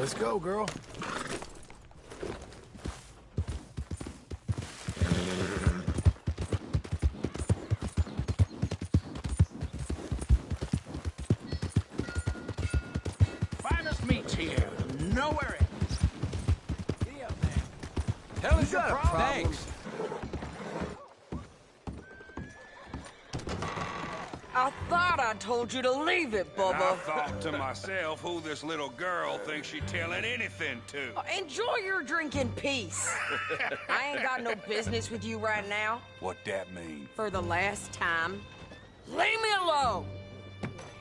Let's go, girl. Finest meats here. Nowhere else. Giddy up there. Hell is your problem? Thanks. I thought I told you to leave it, And I Bubba. thought to myself who this little girl thinks she telling anything to. Enjoy your drink in peace. I ain't got no business with you right now. What that mean? For the last time, leave me alone.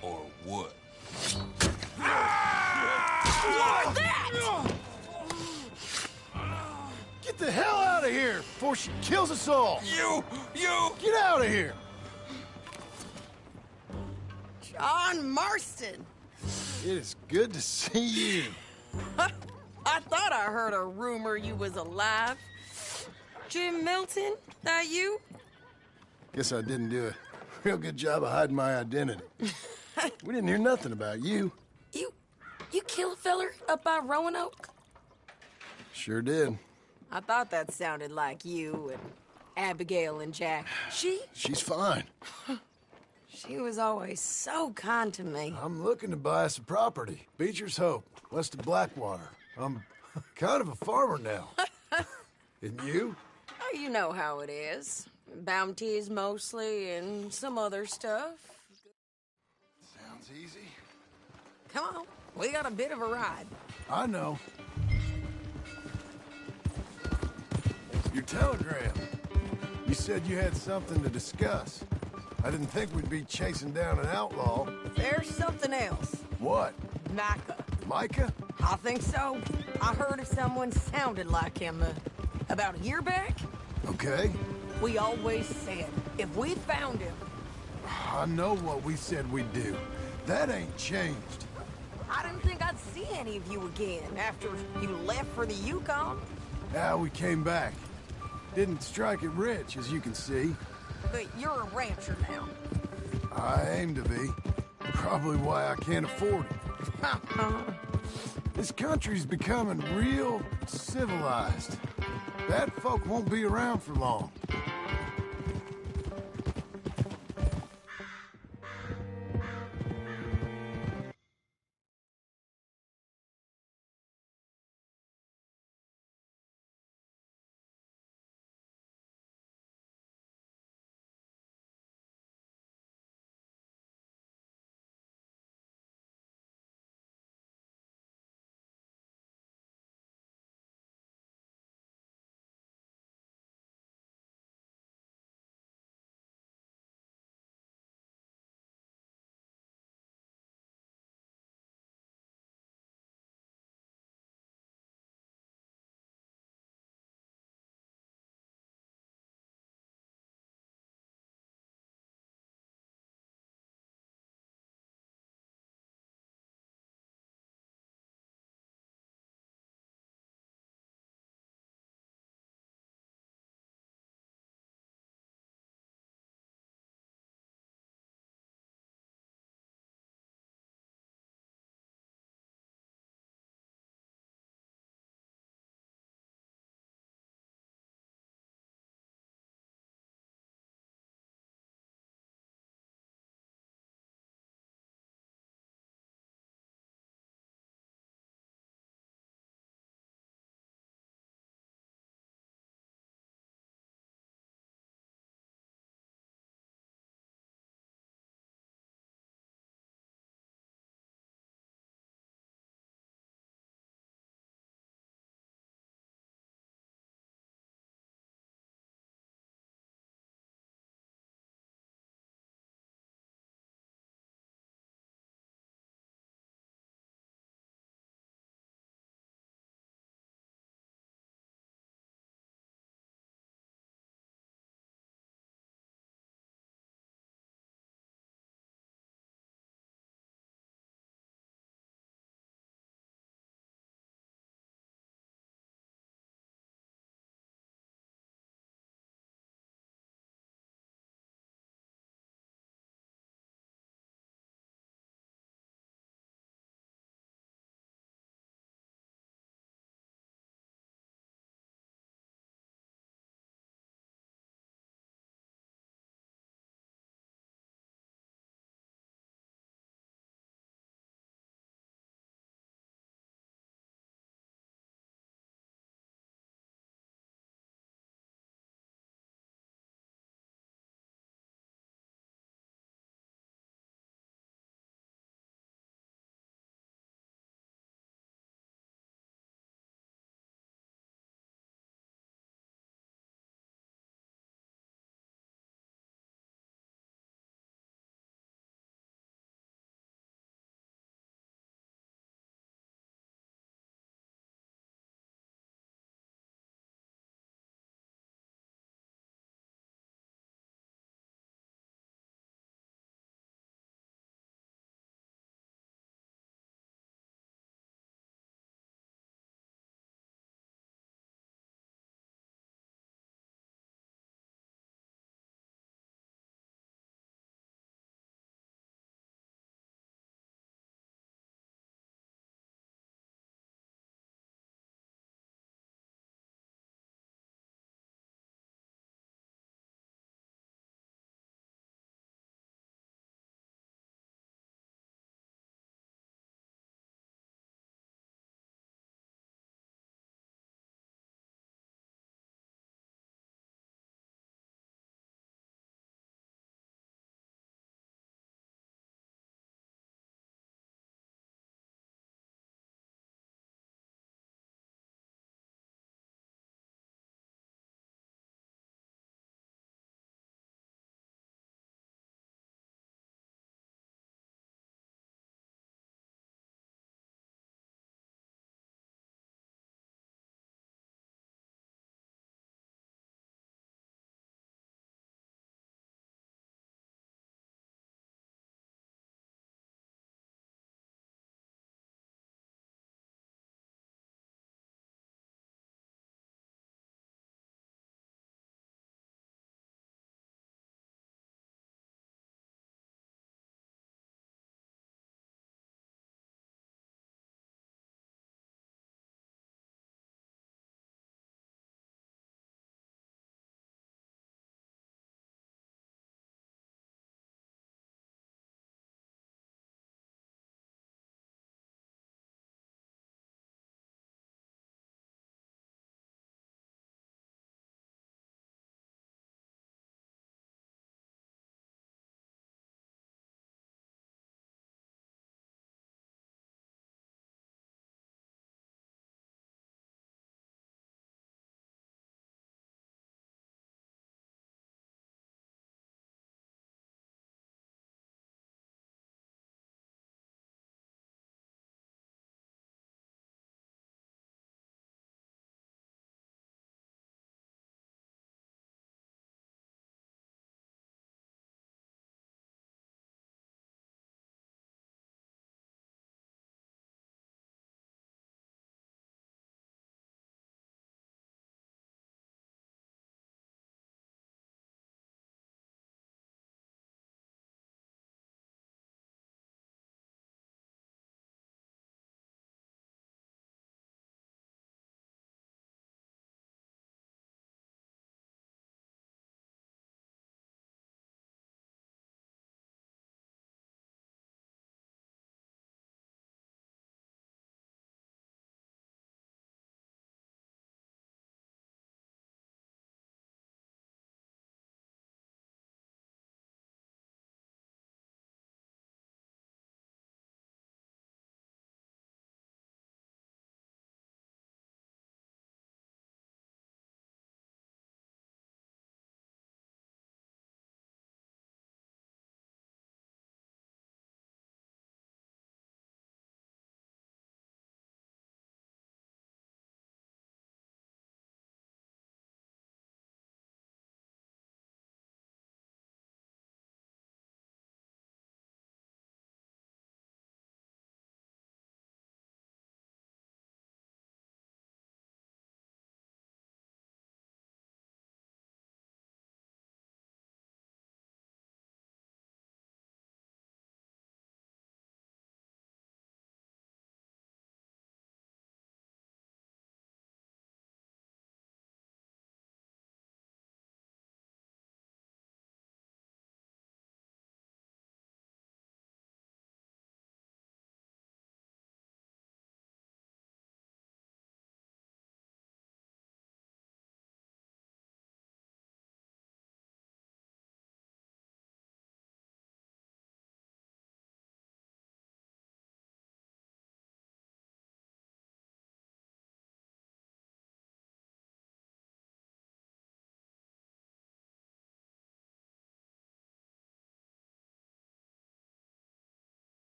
Or what? What's that? Get the hell out of here before she kills us all. You! Get out of here. John Marston. It is good to see you. I thought I heard a rumor you was alive. Jim Milton, that you? Guess I didn't do a real good job of hiding my identity. We didn't hear nothing about you. You kill a feller up by Roanoke? Sure did. I thought that sounded like you and Abigail and Jack. She's fine. She was always so kind to me. I'm looking to buy us a property. Beecher's Hope, west of Blackwater. I'm kind of a farmer now. And you? Oh, you know how it is. Bounties mostly and some other stuff. Sounds easy. Come on, we got a bit of a ride. I know. Your telegram. You said you had something to discuss. I didn't think we'd be chasing down an outlaw. There's something else. What? Micah. Micah? I think so. I heard of someone sounded like him about a year back. Okay. We always said if we found him, I know what we said we'd do. That ain't changed. I didn't think I'd see any of you again after you left for the Yukon. Now we came back. Didn't strike it rich, as you can see. But you're a rancher now. I aim to be. Probably why I can't afford it. This country's becoming real civilized. Bad folk won't be around for long.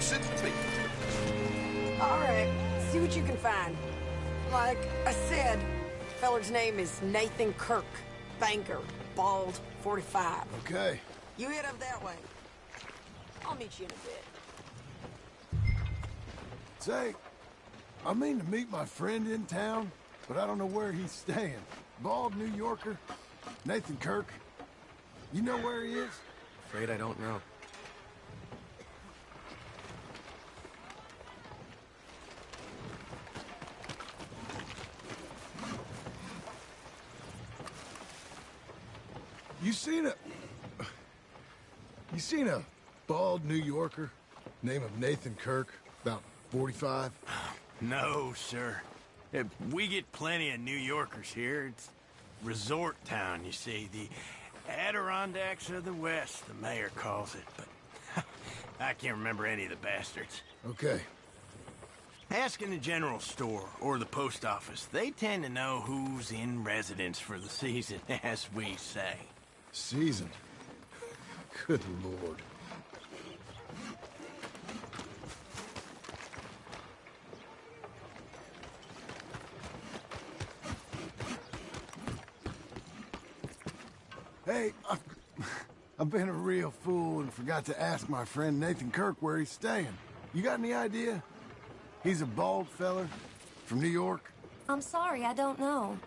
fix it to be. All right, see what you can find. Like I said, feller's name is Nathan Kirk. Banker, bald, 45. Okay. You head up that way. I'll meet you in a bit. Say, I mean to meet my friend in town, but I don't know where he's staying. Bald New Yorker, Nathan Kirk. You know where he is? Afraid I don't know. You seen a bald New Yorker, name of Nathan Kirk, about 45? No, sir. We get plenty of New Yorkers here. It's resort town, you see. The Adirondacks of the West, the mayor calls it. But I can't remember any of the bastards. Okay. Ask in the general store or the post office. They tend to know who's in residence for the season, as we say. Season. Good Lord. Hey, I've been a real fool and forgot to ask my friend Nathan Kirk where he's staying. You got any idea? He's a bald feller from New York. I'm sorry, I don't know.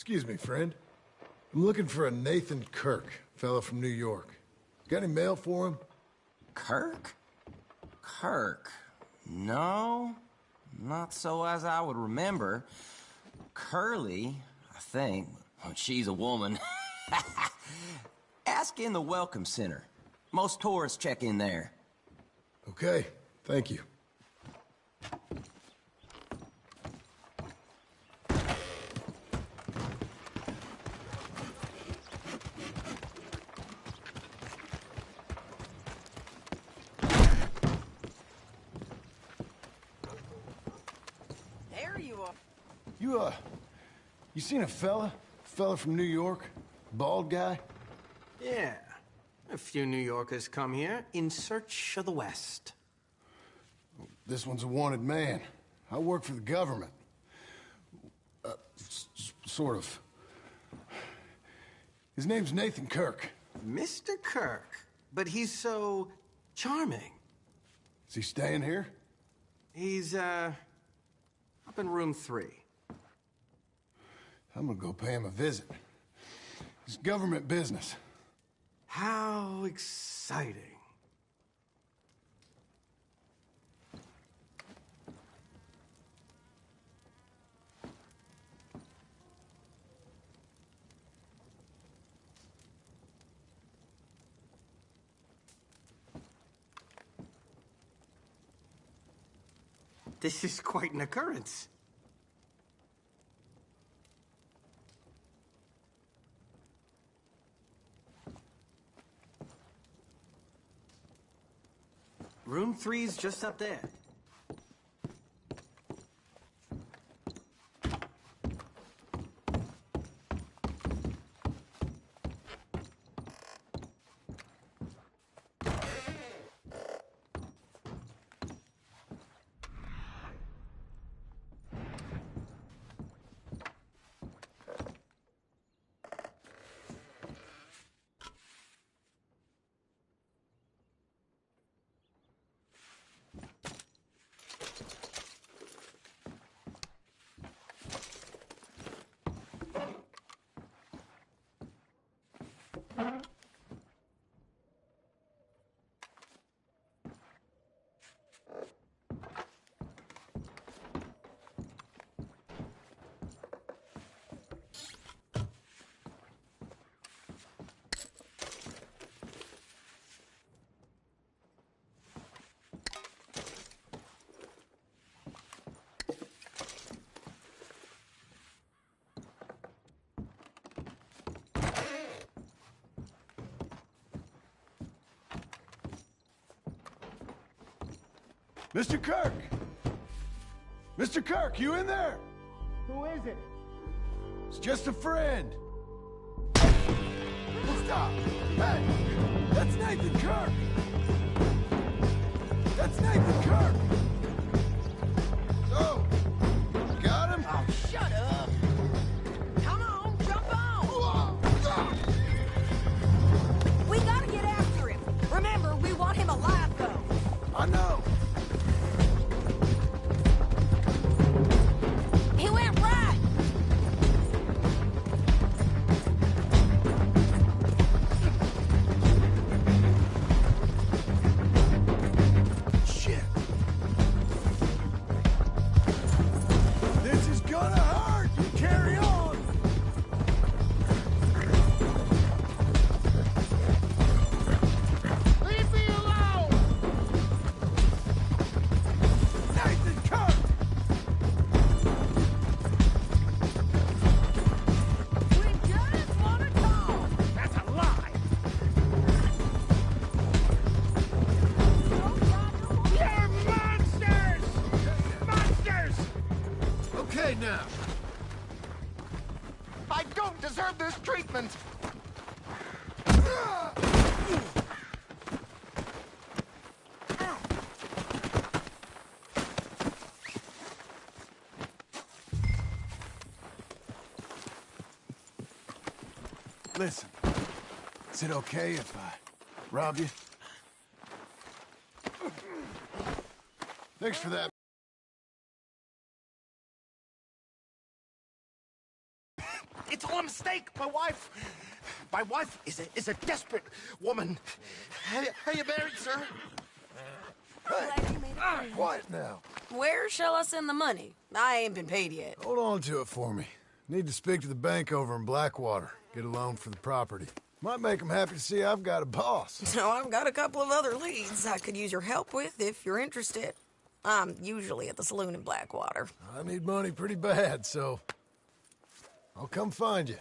Excuse me, friend. I'm looking for a Nathan Kirk, fellow from New York. Got any mail for him? Kirk? Kirk? No, not so as I would remember. Curly, I think. Well, she's a woman. Ask in the Welcome Center. Most tourists check in there. Okay, thank you. There you are. You seen a fella? Fella from New York? Bald guy? Yeah. A few New Yorkers come here in search of the West. This one's a wanted man. I work for the government. Sort of. His name's Nathan Kirk. Mr. Kirk? But he's so charming. Is he staying here? He's, up in room 3. I'm gonna go pay him a visit. It's government business. How exciting. This is quite an occurrence. Room 3's just up there. Mr. Kirk! Mr. Kirk, you in there? Who is it? It's just a friend. Stop! Hey! That's Nathan Kirk! That's Nathan Kirk! Oh! Got him? Oh, shut up! Come on, jump on! We gotta get after him. Remember, we want him alive, though. I know! He went right! Shit! This is gonna hurt! You carry on! Leave me alone! Nathan Kirk! We just wanna talk! That's a lie! You're monsters! Monsters! Okay, now. I don't deserve this treatment! Listen, is it okay if I rob you? Thanks for that. It's all a mistake! My wife is a desperate woman. Are you married, sir? Glad you made it free. Quiet now. Where shall I send the money? I ain't been paid yet. Hold on to it for me. Need to speak to the bank over in Blackwater. Get a loan for the property. Might make them happy to see I've got a boss. So I've got a couple of other leads I could use your help with if you're interested. I'm usually at the saloon in Blackwater. I need money pretty bad, so I'll come find you.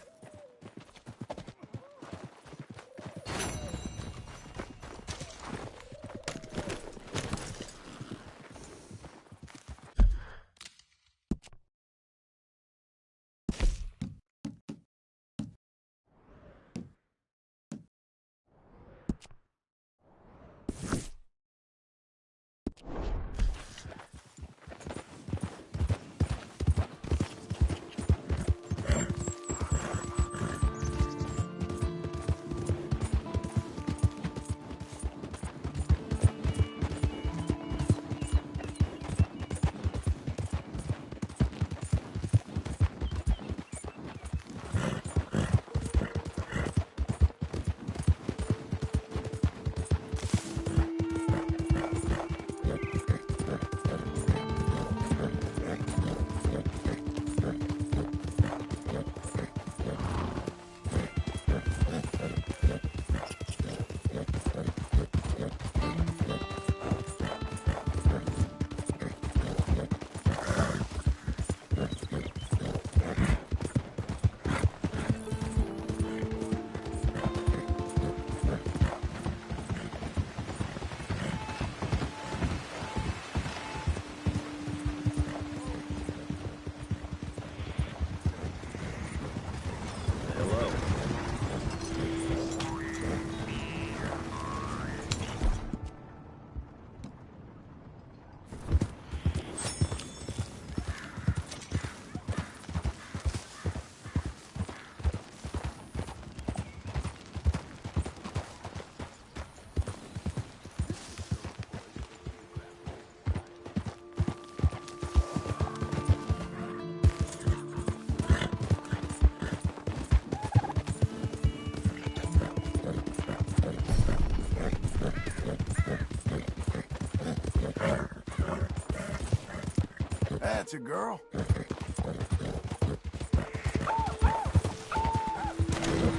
That's a girl.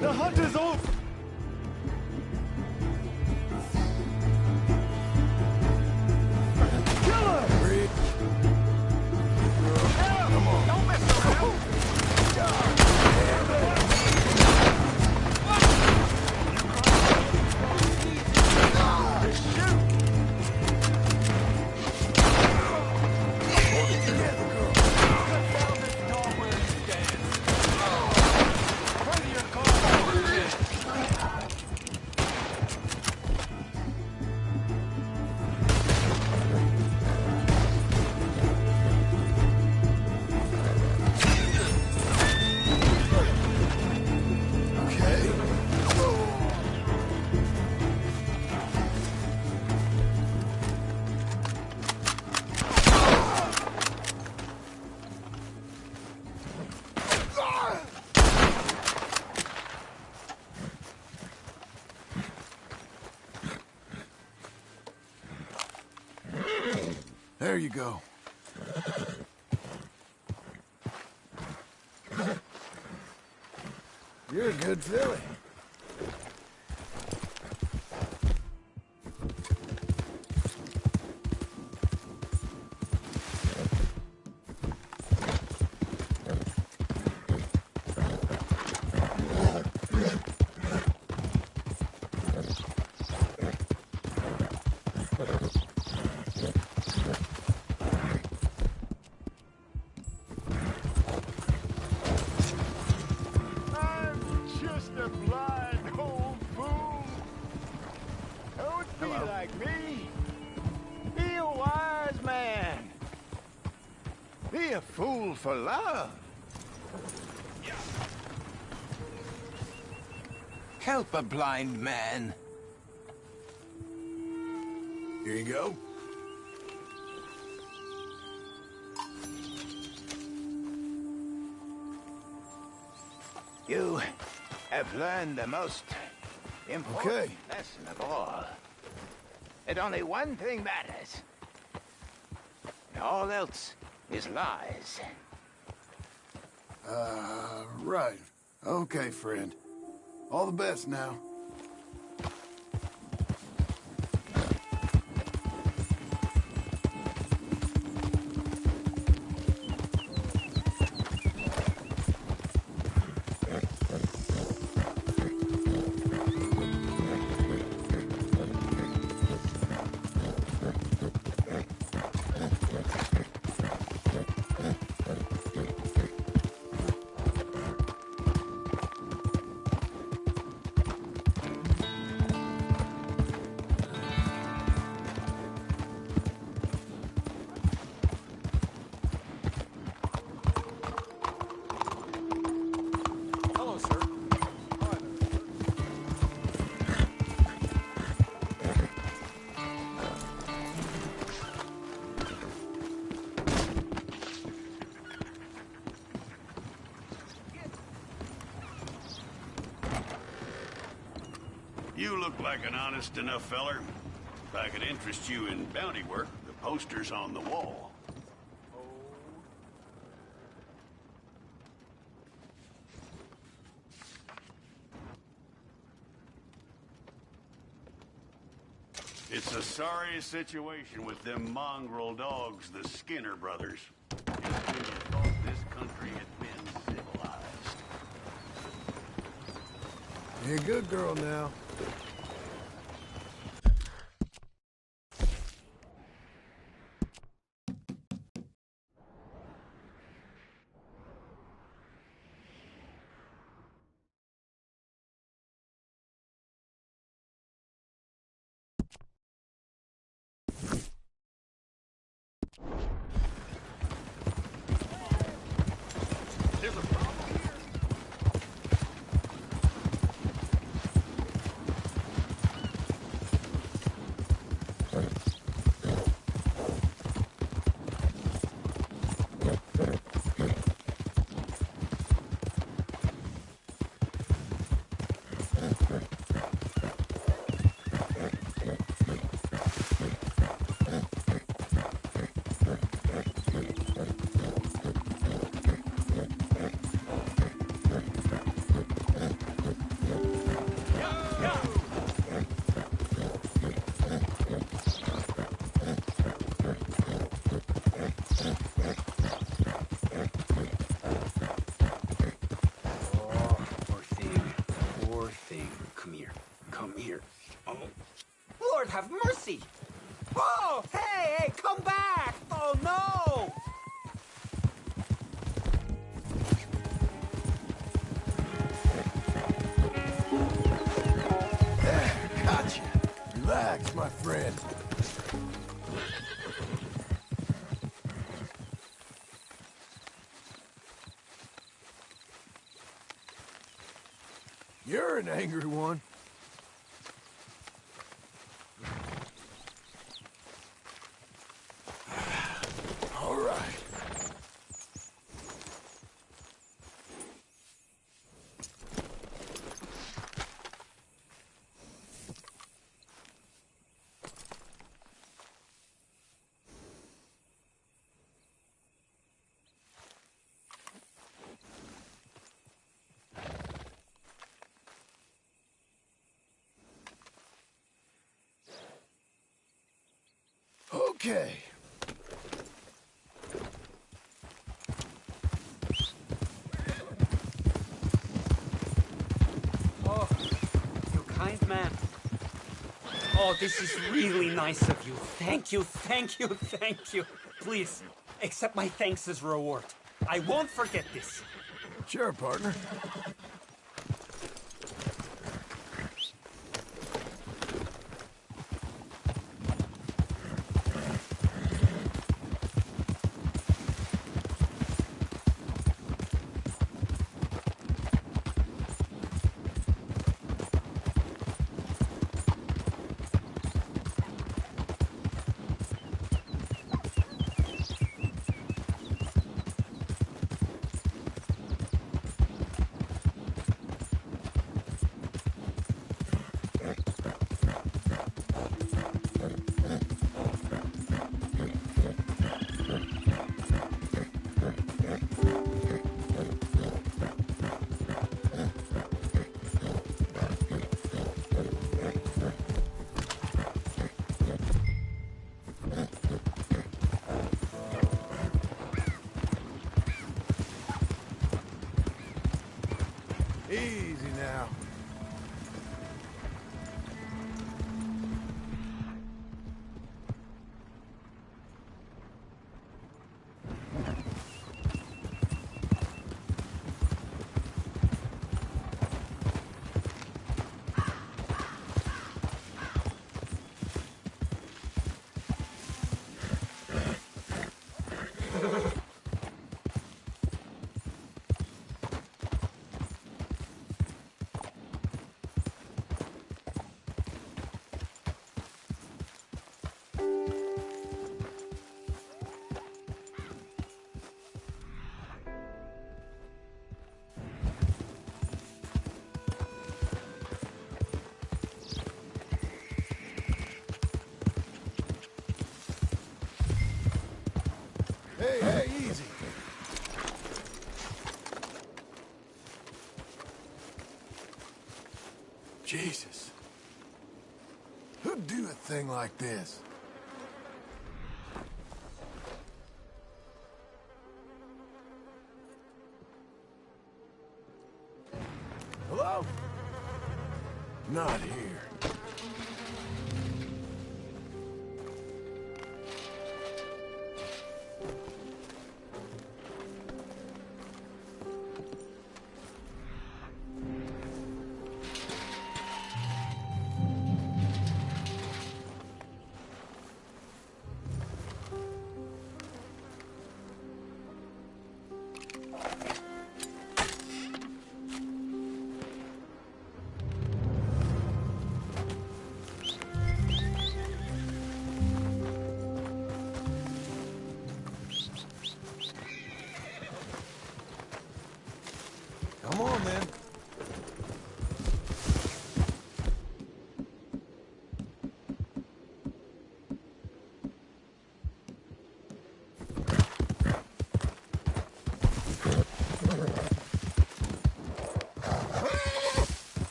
The hunt is over! Come on. Don't mess around! There you go. You're a good filly. Fool for love. Help a blind man. Here you go. You have learned the most important lesson of all. That only one thing matters. And all else is lies. Right. Okay, friend. All the best now. You look like an honest enough feller. If I could interest you in bounty work, the poster's on the wall. It's a sorry situation with them mongrel dogs, the Skinner brothers. Just when you thought this country had been civilized. You're a good girl now. Have mercy! Oh, hey, come back! Oh, no! Gotcha. Relax, my friend. You're an angry one. Okay. Oh, you kind man. Oh, this is really nice of you. Thank you, thank you, thank you. Please, accept my thanks as reward. I won't forget this. Sure, partner. Easy now. Hey, easy. Jesus. Who'd do a thing like this? Hello? Not here.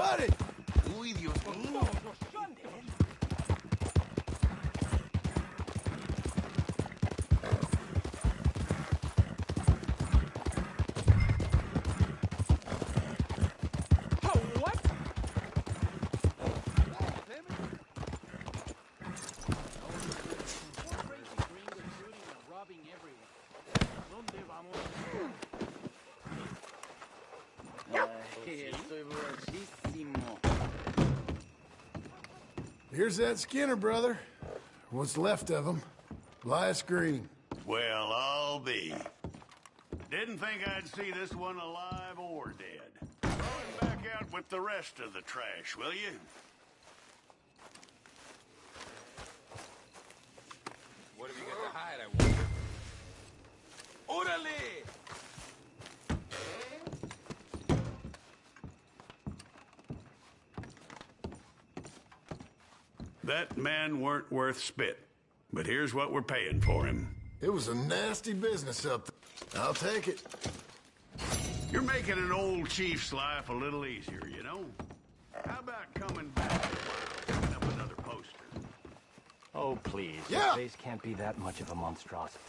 Buddy! Uy, Dios mío. Here's that Skinner brother. What's left of him. Elias Green. Well, I'll be. Didn't think I'd see this one alive or dead. Throw it back out with the rest of the trash, will you? What have you got to hide, I wonder? Orale! That man weren't worth spit. But here's what we're paying for him. It was a nasty business up there. I'll take it. You're making an old chief's life a little easier, you know? How about coming back and picking up another poster? Oh, please. Yeah. Your face can't be that much of a monstrosity.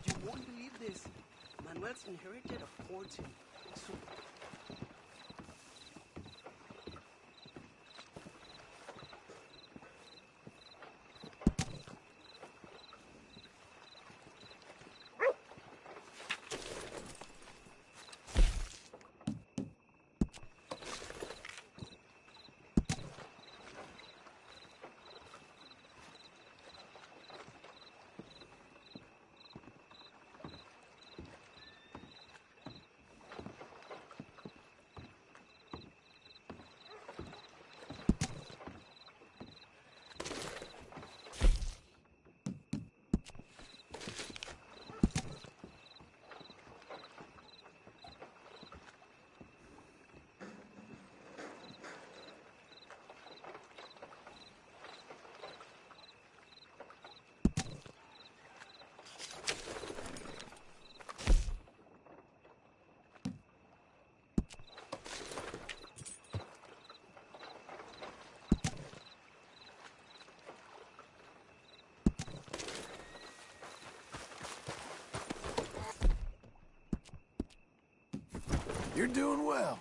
You won't believe this. Manuel's inherited a fortune. So You're doing well.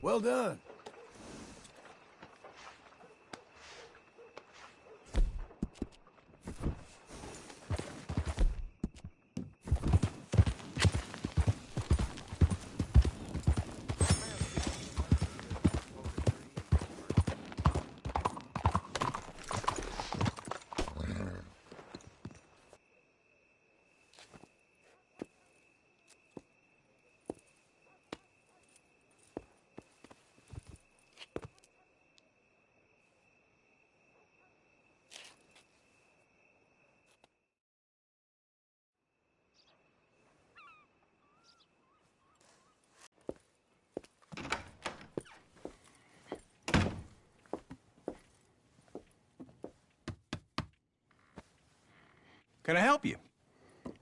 Well done. Can I help you?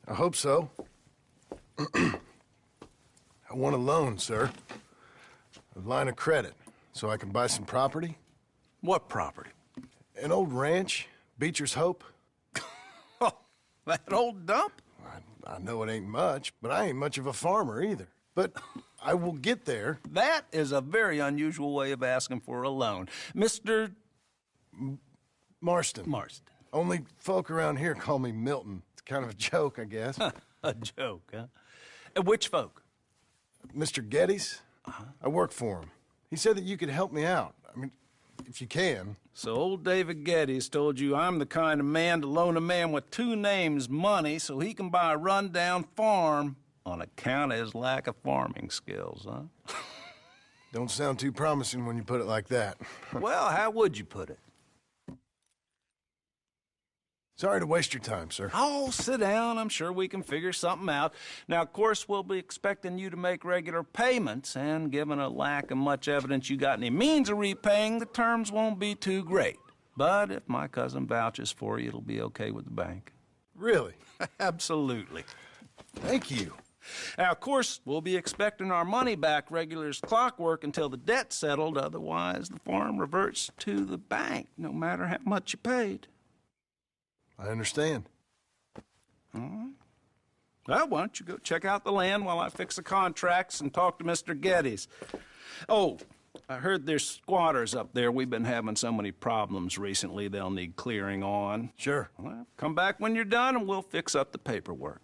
I hope so. I want a loan, sir. A line of credit, so I can buy some property. What property? An old ranch, Beecher's Hope. Oh, that old dump? I know it ain't much, but I ain't much of a farmer either. But I will get there. That is a very unusual way of asking for a loan. Mr. Marston. Marston. Only folk around here call me Milton. It's kind of a joke, I guess. A joke, huh? Which folk? Mr. Geddes. I work for him. He said that you could help me out. I mean, if you can. So old David Geddes told you I'm the kind of man to loan a man with two names money so he can buy a rundown farm on account of his lack of farming skills, huh? Don't sound too promising when you put it like that. Well, how would you put it? Sorry to waste your time, sir. Oh, sit down. I'm sure we can figure something out. Now, of course, we'll be expecting you to make regular payments, and given a lack of much evidence you got any means of repaying, the terms won't be too great. But if my cousin vouches for you, it'll be okay with the bank. Really? Absolutely. Thank you. Now, of course, we'll be expecting our money back regular as clockwork until the debt's settled. Otherwise, the farm reverts to the bank, no matter how much you paid. I understand. All right. Well, why don't you go check out the land while I fix the contracts and talk to Mr. Geddes. Oh, I heard there's squatters up there. We've been having so many problems recently, they'll need clearing on. Sure. Well, come back when you're done and we'll fix up the paperwork.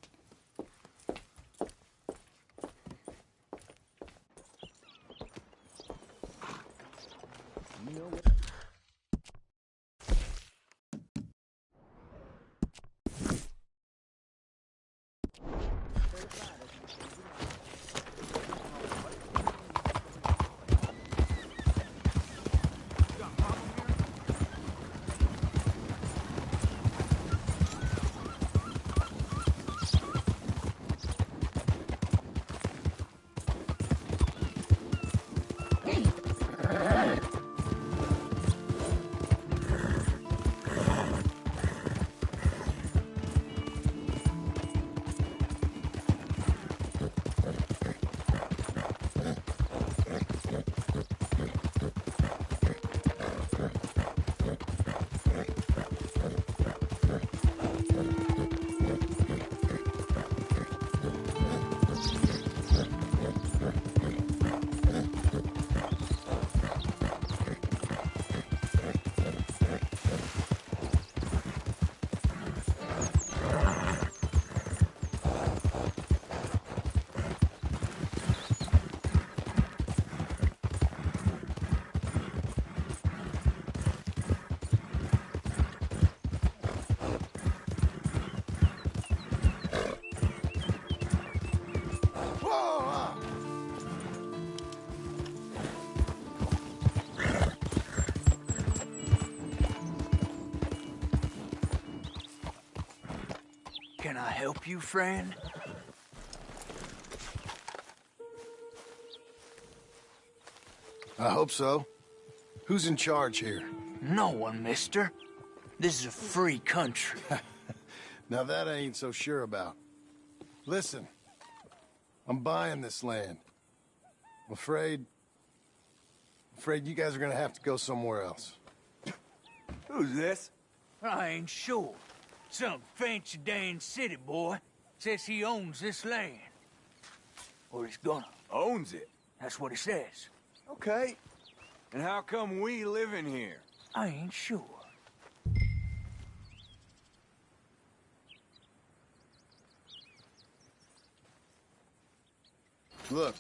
Can I help you, friend? I hope so. Who's in charge here? No one, mister. This is a free country. Now that I ain't so sure about. Listen, I'm buying this land. I'm afraid you guys are gonna have to go somewhere else. Who's this? I ain't sure. Some fancy Dan city boy says he owns this land. Or he's gonna. Owns it? That's what he says. Okay. And how come we live in here? I ain't sure. Look.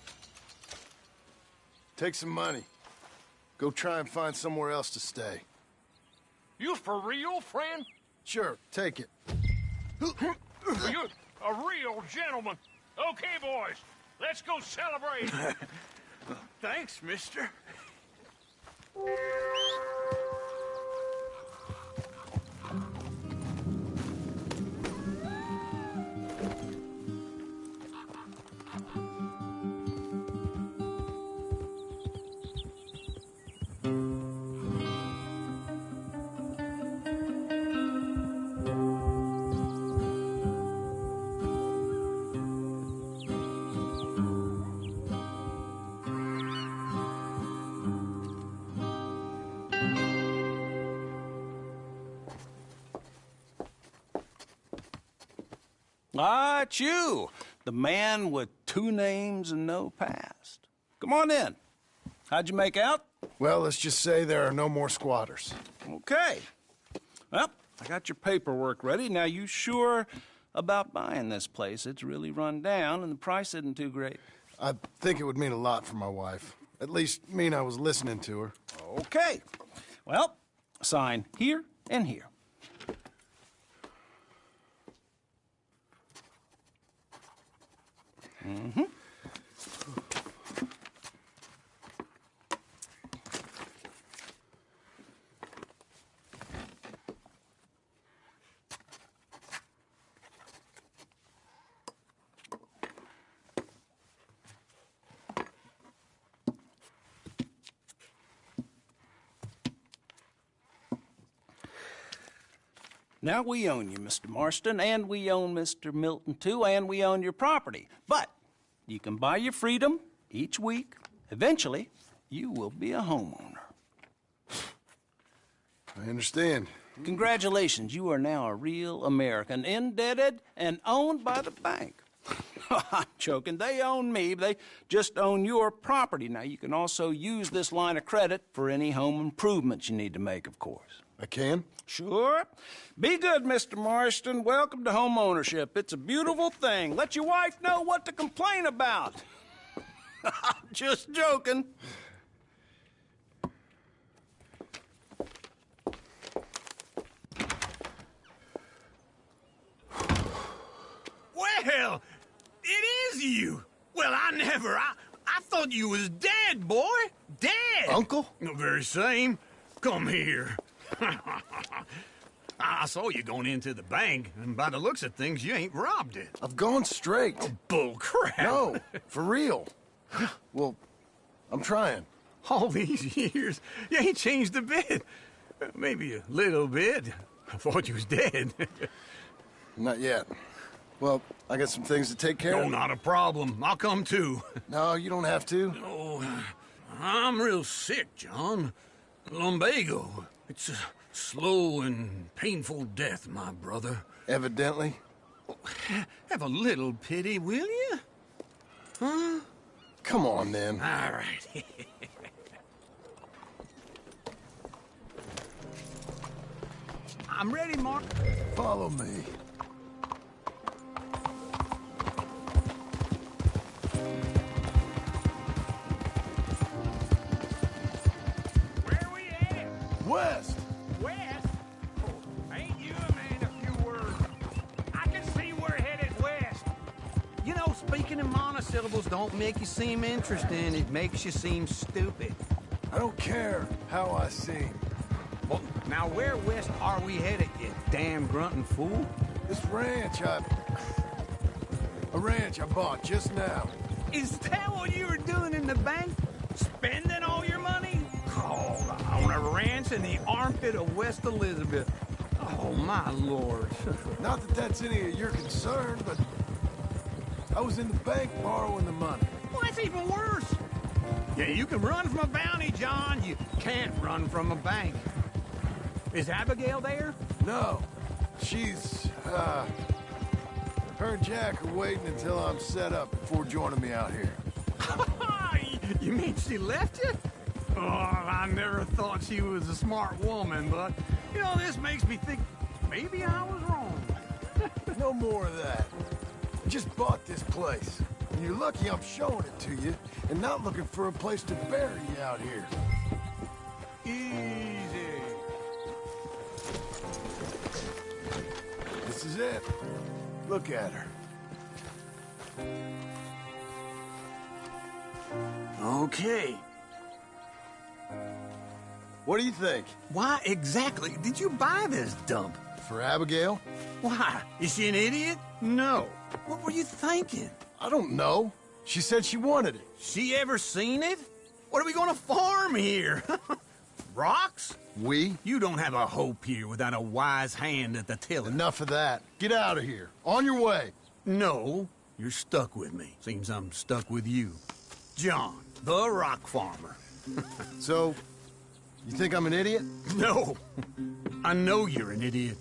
Take some money. Go try and find somewhere else to stay. You for real, friend? Sure, take it. You're a real gentleman. Okay, boys, let's go celebrate. Thanks, mister. Ah, it's you, the man with 2 names and no past. Come on in. How'd you make out? Well, let's just say there are no more squatters. Okay. Well, I got your paperwork ready. Now, you sure about buying this place? It's really run down, and the price isn't too great. I think it would mean a lot for my wife. At least mean I was listening to her. Okay. Well, sign here and here. Mm-hmm. Now, we own you, Mr. Marston, and we own Mr. Milton, too, and we own your property. But you can buy your freedom each week. Eventually, you will be a homeowner. I understand. Congratulations, you are now a real American, indebted and owned by the bank. I'm joking. They own me. They just own your property. Now, you can also use this line of credit for any home improvements you need to make, of course. I can? Sure. Be good, Mr. Marston. Welcome to home ownership. It's a beautiful thing. Let your wife know what to complain about. Just joking. Well, it is you. Well, I thought you was dead, boy. Dead. Uncle? The very same. Come here. I saw you going into the bank, and by the looks of things, you ain't robbed it. I've gone straight. Oh, bull crap. No, for real. Well, I'm trying. All these years, you ain't changed a bit. Maybe a little bit. I thought you was dead. Not yet. Well, I got some things to take care of. No, not a problem. I'll come too. No, you don't have to. Oh, I'm real sick, John. Lumbago. It's a slow and painful death, my brother. Evidently. Have a little pity, will you? Huh? Come on, then. All right. I'm ready, Mark. Follow me. West! West? Oh, ain't you a man of few words? I can see we're headed west. You know, speaking in monosyllables don't make you seem interesting. It makes you seem stupid. I don't care how I seem. Well, now where west are we headed, you damn grunting fool? This ranch I bought just now. Is that what you were doing in the bank? Spending all your money? Oh, on a ranch in the armpit of West Elizabeth. Oh, my lord. Not that that's any of your concern, but I was in the bank borrowing the money. Well, that's even worse. Yeah, you can run from a bounty, John. You can't run from a bank. Is Abigail there? No. She's, her and Jack are waiting until I'm set up before joining me out here. You mean she left you? Oh, I never thought she was a smart woman, but, you know, this makes me think maybe I was wrong. No more of that. I just bought this place. And you're lucky I'm showing it to you and not looking for a place to bury you out here. Easy. This is it. Look at her. Okay. What do you think? Why exactly did you buy this dump? For Abigail? Why? Is she an idiot? No. What were you thinking? I don't know. She said she wanted it. She ever seen it? What are we gonna farm here? Rocks? We? You don't have a hope here without a wise hand at the tiller. Enough of that. Get out of here. On your way. No, you're stuck with me. Seems I'm stuck with you. John, the rock farmer. So, you think I'm an idiot? No. I know you're an idiot.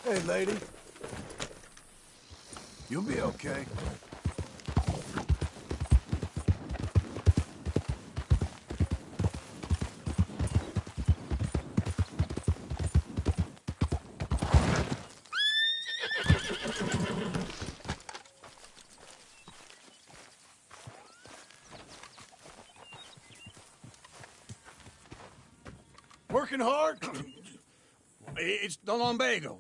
Hey, lady. You'll be okay. Working hard? It's the lumbago.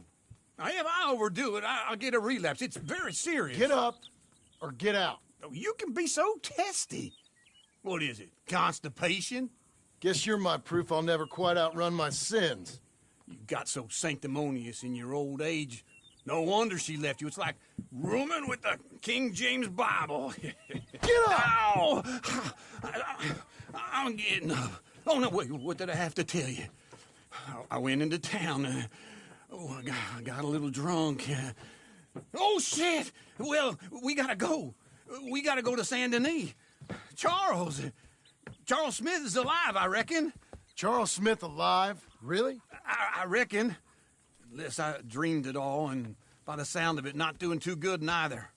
Now, if I overdo it, I'll get a relapse. It's very serious. Get up or get out. Oh, you can be so testy. What is it, constipation? Guess you're my proof I'll never quite outrun my sins. You got so sanctimonious in your old age. No wonder she left you. It's like rooming with the King James Bible. Get up! Ow! I'm getting up. Oh, no, wait, what did I have to tell you? I went into town. I got a little drunk. Oh, shit! Well, we gotta go. We gotta go to Saint Denis. Charles Smith is alive, I reckon. Charles Smith alive? Really? I reckon. Unless I dreamed it all, and by the sound of it, not doing too good neither.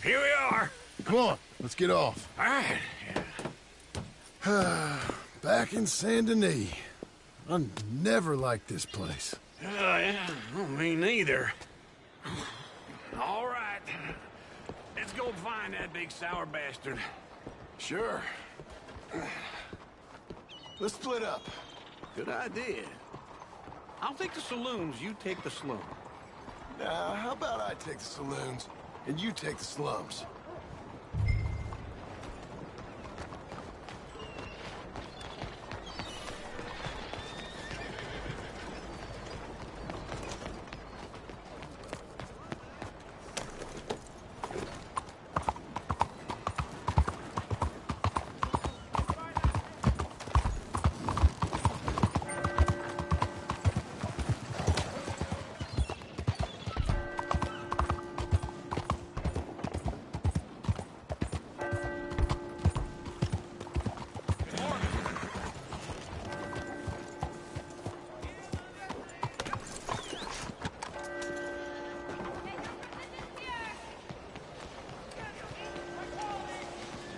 Here we are. Come on, let's get off. All right. Back in Saint Denis. I never liked this place. Yeah, well, me neither. All right. Let's go find that big sour bastard. Sure. Let's split up. Good idea. I'll take the saloons, you take the slum. Now, how about I take the saloons and you take the slums?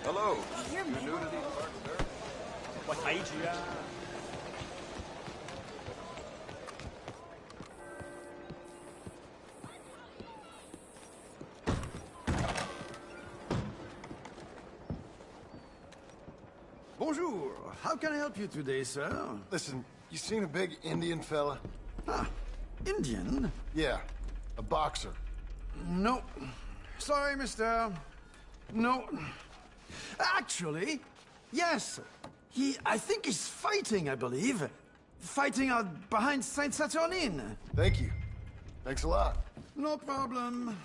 Hello. You're You new to these parts, sir? What age you are? Bonjour. How can I help you today, sir? Listen, you seen a big Indian fella? Ah, Indian? Yeah, a boxer. No. Sorry, mister. No. Actually, yes. I think he's fighting, I believe. Fighting out behind Saint Saturnine. Thank you. Thanks a lot. No problem.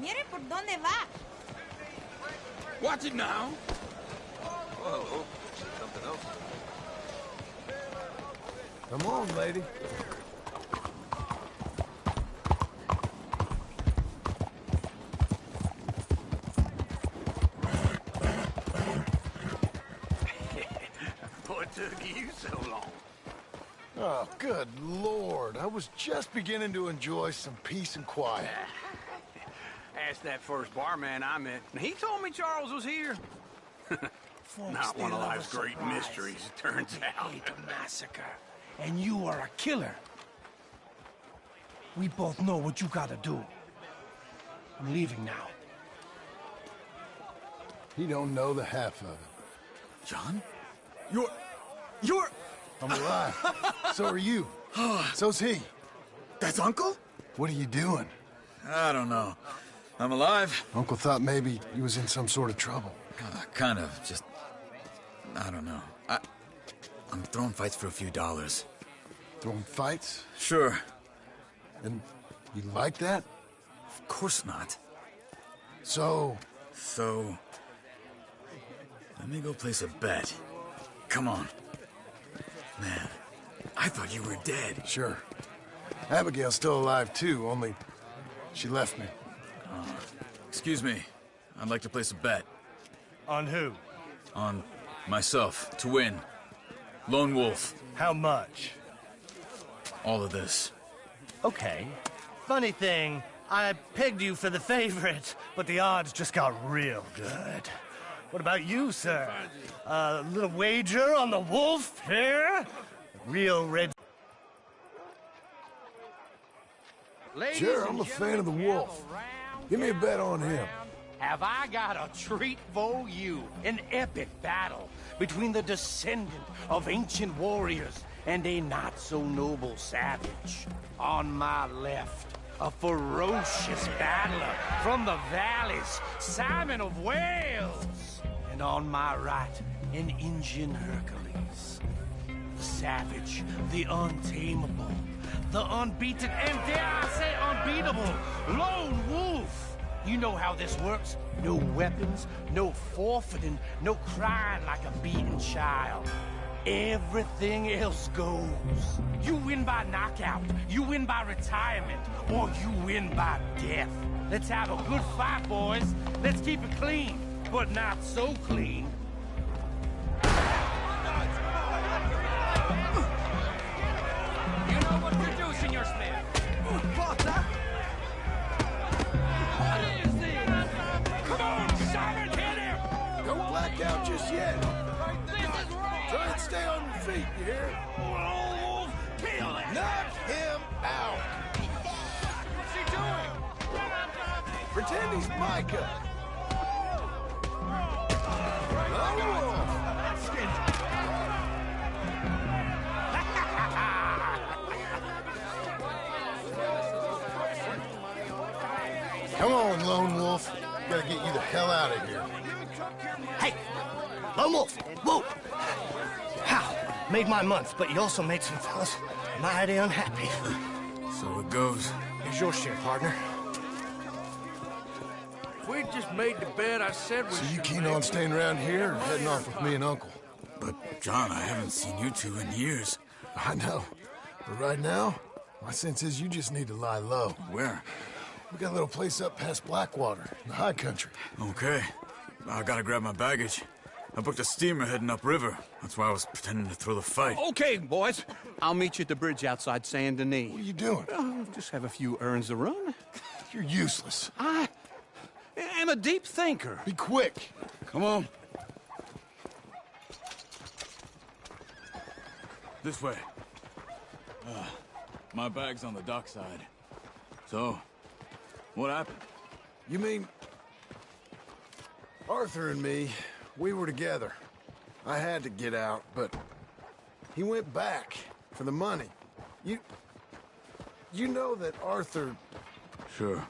Mire por dónde va. Watch it now. Oh, something else. Come on, lady. What took you so long? Oh, good Lord. I was just beginning to enjoy some peace and quiet. Asked that first barman I met, and he told me Charles was here. Not one of life's great mysteries, it turns out. Hate a massacre, and you are a killer. We both know what you gotta do. I'm leaving now. He don't know the half of it. John? You're... I'm alive. So are you. So's he. That's Uncle? What are you doing? I don't know. I'm alive. Uncle thought maybe he was in some sort of trouble. Kind of. Just... I don't know. I'm throwing fights for a few dollars. Throwing fights? Sure. And You like that? Of course not. So, let me go place a bet. Come on. Man, I thought you were dead. Sure. Abigail's still alive, too, only she left me. Excuse me. I'd like to place a bet. On who? On myself, to win. Lone Wolf. How much? All of this. Okay. Funny thing, I pegged you for the favorite, but the odds just got real good. What about you, sir? A little wager on the wolf here? Real red... Sure, I'm a fan of the wolf. Give me a bet on him. Have I got a treat for you? An epic battle between the descendant of ancient warriors and a not-so-noble savage. On my left, a ferocious battler from the valleys, Simon of Wales. And on my right, an Indian Hercules. The savage, the untamable, the unbeaten, and dare I say unbeatable, Lone Wolf. You know how this works. No weapons, no forfeiting, no crying like a beaten child. Everything else goes. You win by knockout, you win by retirement, or you win by death. Let's have a good fight, boys. Let's keep it clean, but not so clean. You know what to do, Senor Smith. Potter! What is this? Come on, Simon, hit him! Don't black out just yet. Try and stay on your feet, you hear? Wolf, kill him! Knock him out! What's he doing? Pretend he's Micah. Lone Wolf! Come on, Lone Wolf. Gotta get you the hell out of here. Hey! Lone Wolf! Whoa! How? Made my month, but you also made some fellas mighty unhappy. So it goes. Here's your share, partner. If we just made the bet I said we So you should keen make, on staying around here or heading off with me and Uncle? But, John, I haven't seen you two in years. I know. But right now, my sense is you just need to lie low. Where? We got a little place up past Blackwater, in the high country. Okay. I gotta grab my baggage. I booked a steamer heading upriver. That's why I was pretending to throw the fight. Okay, boys. I'll meet you at the bridge outside Saint Denis. What are you doing? Just have a few errands to run. You're useless. I am a deep thinker. Be quick. Come on. This way. My bag's on the dockside. So, what happened? You mean... Arthur and me, we were together. I had to get out, but he went back for the money. You know that Arthur... Sure.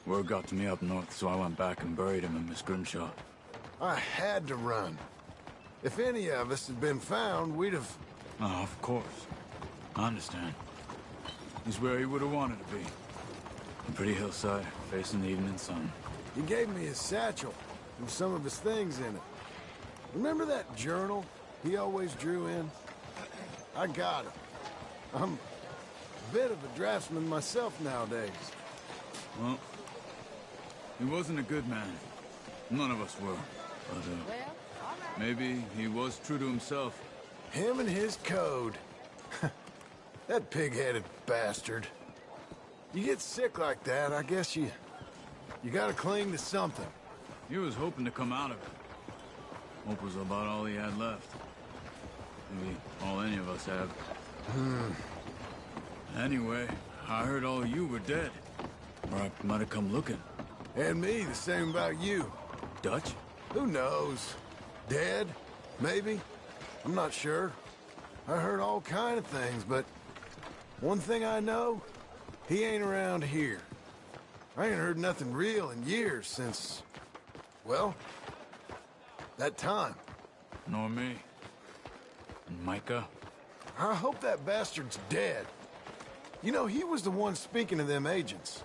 Word got to me up north, so I went back and buried him in Miss Grimshaw. I had to run. If any of us had been found, we'd have... Oh, of course. I understand. He's where he would have wanted to be. A pretty hillside, facing the evening sun. He gave me his satchel with some of his things in it. Remember that journal he always drew in? I got it. I'm a bit of a draftsman myself nowadays. Well, he wasn't a good man. None of us were. But, maybe he was true to himself. Him and his code. That pig-headed bastard. You get sick like that, I guess you gotta cling to something. He was hoping to come out of it. Hope was about all he had left. Maybe all any of us have. Anyway, I heard all you were dead. Or I might have come looking. And me, the same about you. Dutch? Who knows? Dead? Maybe? I'm not sure. I heard all kind of things, but one thing I know, he ain't around here. I ain't heard nothing real in years since, well, that time. Nor me. And Micah? I hope that bastard's dead. You know, he was the one speaking to them agents.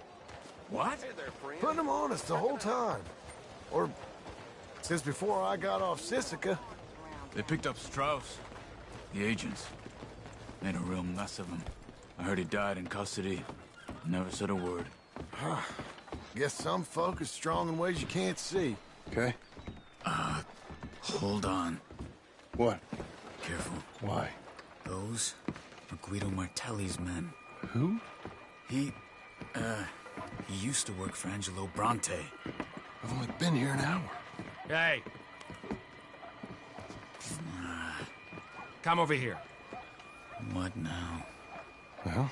What? Putting them on us the whole time. Or since before I got off Sisika. They picked up Strauss. The agents. Made a real mess of him. I heard he died in custody. Never said a word. Guess some folk are strong in ways you can't see. Okay? Hold on. What? Careful. Why? Those are Guido Martelli's men. Who? He used to work for Angelo Bronte. I've only been here an hour. Hey. Come over here. What now? Well,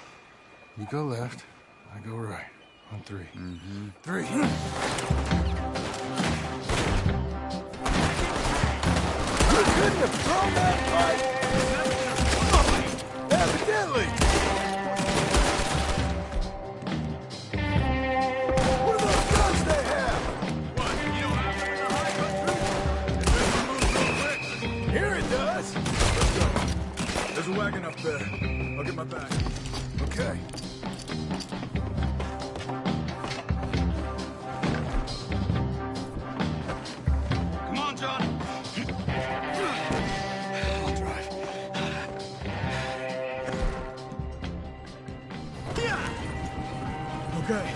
you go left, I go right. On three. Mm-hmm. 3. You couldn't have thrown that fight! Evidently! What are those guns they have? What? You don't have them in the high country? Here it does! Let's go. There's a wagon up there. I'll get my bag. Okay. Come on, John. I'll drive. Okay.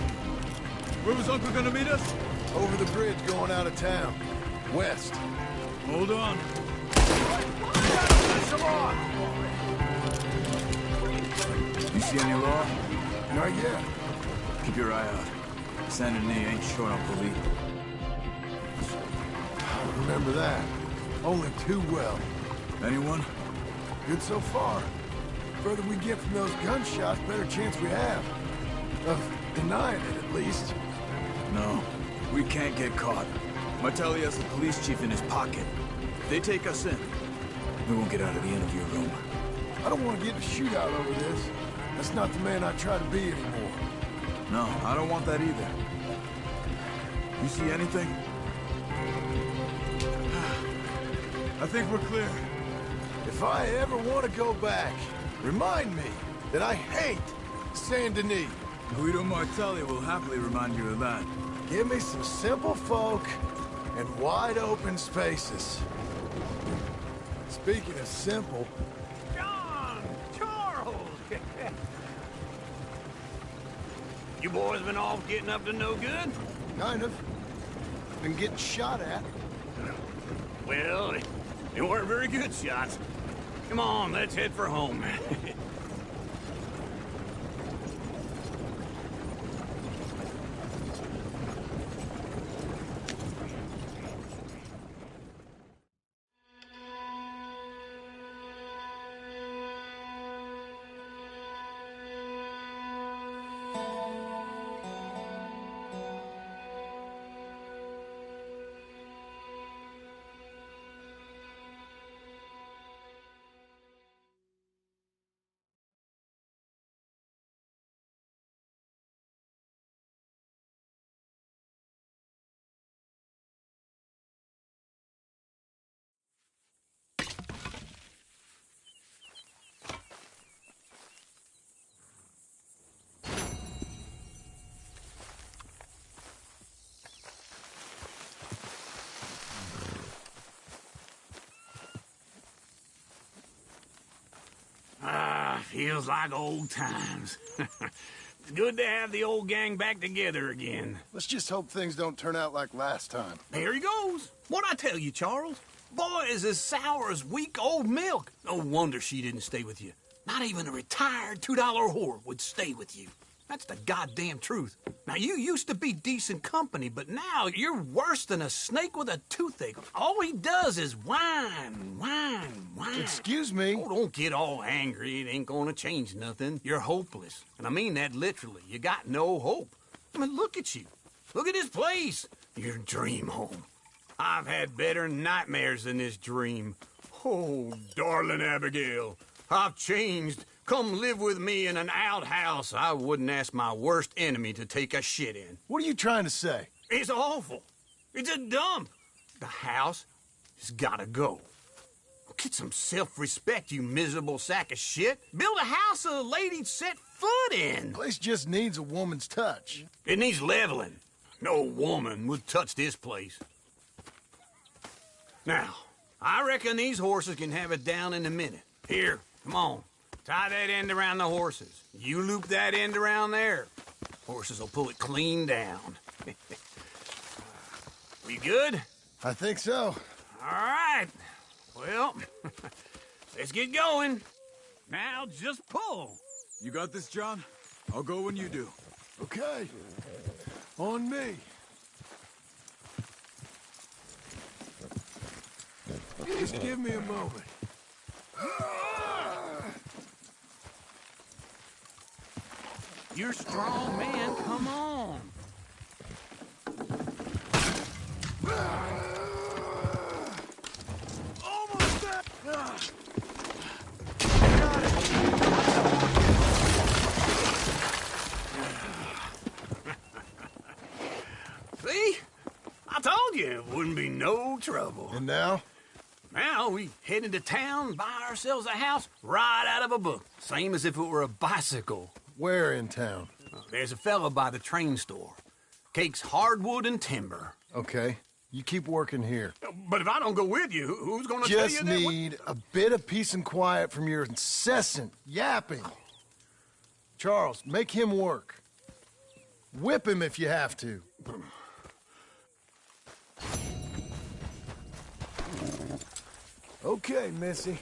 Where was Uncle gonna meet us? Over the bridge going out of town. West. Hold on. You see any law? Not yet. Keep your eye out. Saint Denis ain't short on police. Remember that. Only too well. Anyone? Good so far. Further we get from those gunshots, better chance we have. Of denying it, at least. No. We can't get caught. Martelli has the police chief in his pocket. If they take us in, we won't get out of the interview room. I don't want to get in a shootout over this. That's not the man I try to be anymore. No, I don't want that either. You see anything? I think we're clear. If I ever want to go back, remind me that I hate Saint Denis. Guido Martelli will happily remind you of that. Give me some simple folk and wide open spaces. Speaking of simple... John! Charles! You boys been off getting up to no good? Kind of. Been getting shot at. Well, they weren't very good shots. Come on, let's head for home. Feels like old times. It's good to have the old gang back together again. Let's just hope things don't turn out like last time. There he goes. What'd I tell you, Charles? Boy is as sour as weak old milk. No wonder she didn't stay with you. Not even a retired $2 whore would stay with you. That's the goddamn truth. Now, you used to be decent company, but now you're worse than a snake with a toothache. All he does is whine, whine, whine. Excuse me? Oh, don't get all angry. It ain't gonna change nothing. You're hopeless. And I mean that literally. You got no hope. I mean, look at you. Look at this place. Your dream home. I've had better nightmares than this dream. Oh, darling Abigail, I've changed. Come live with me in an outhouse I wouldn't ask my worst enemy to take a shit in. What are you trying to say? It's awful. It's a dump. The house has gotta go. Get some self-respect, you miserable sack of shit. Build a house a lady'd set foot in. Place just needs a woman's touch. It needs leveling. No woman would touch this place. Now, I reckon these horses can have it down in a minute. Here, come on. Tie that end around the horses. You loop that end around there. Horses will pull it clean down. We good? I think so. All right. Well, let's get going. Now just pull. You got this, John? I'll go when you do. Okay. On me. Just give me a moment. You're a strong man. Come on. Almost there. See? I told you it wouldn't be no trouble. And now? Now we head into town, buy ourselves a house right out of a book. Same as if it were a bicycle. Where in town? There's a fella by the train store. Cakes hardwood and timber. Okay. You keep working here. But if I don't go with you, who's gonna tell you Just that? need a bit of peace and quiet from your incessant yapping. Charles, make him work. Whip him if you have to. Okay, Missy.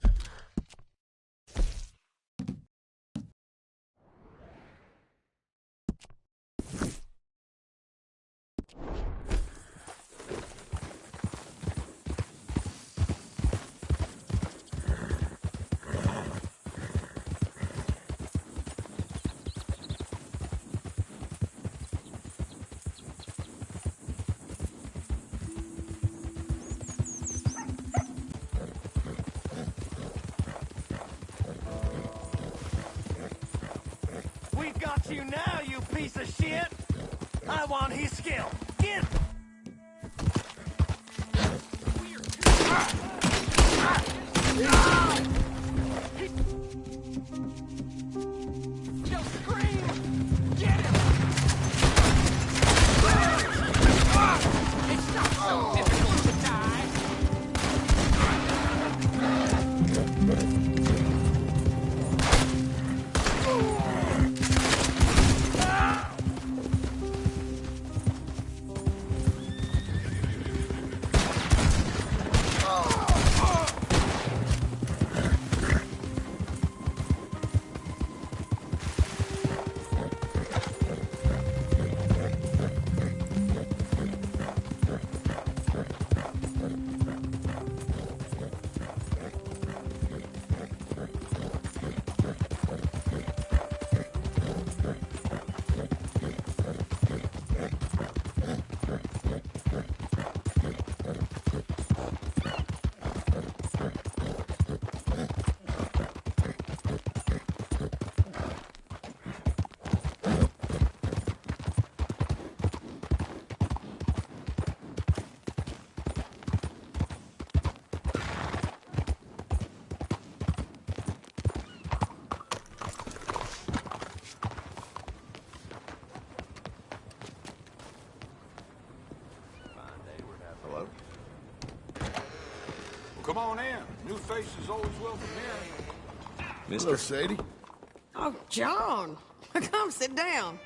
We've got you now, you piece of shit! I want his skill. Get... Just scream! Get him! It's not so difficult to die. Hello? Come on in. New faces always welcome here. Hello, Sadie. Oh, John. Come sit down.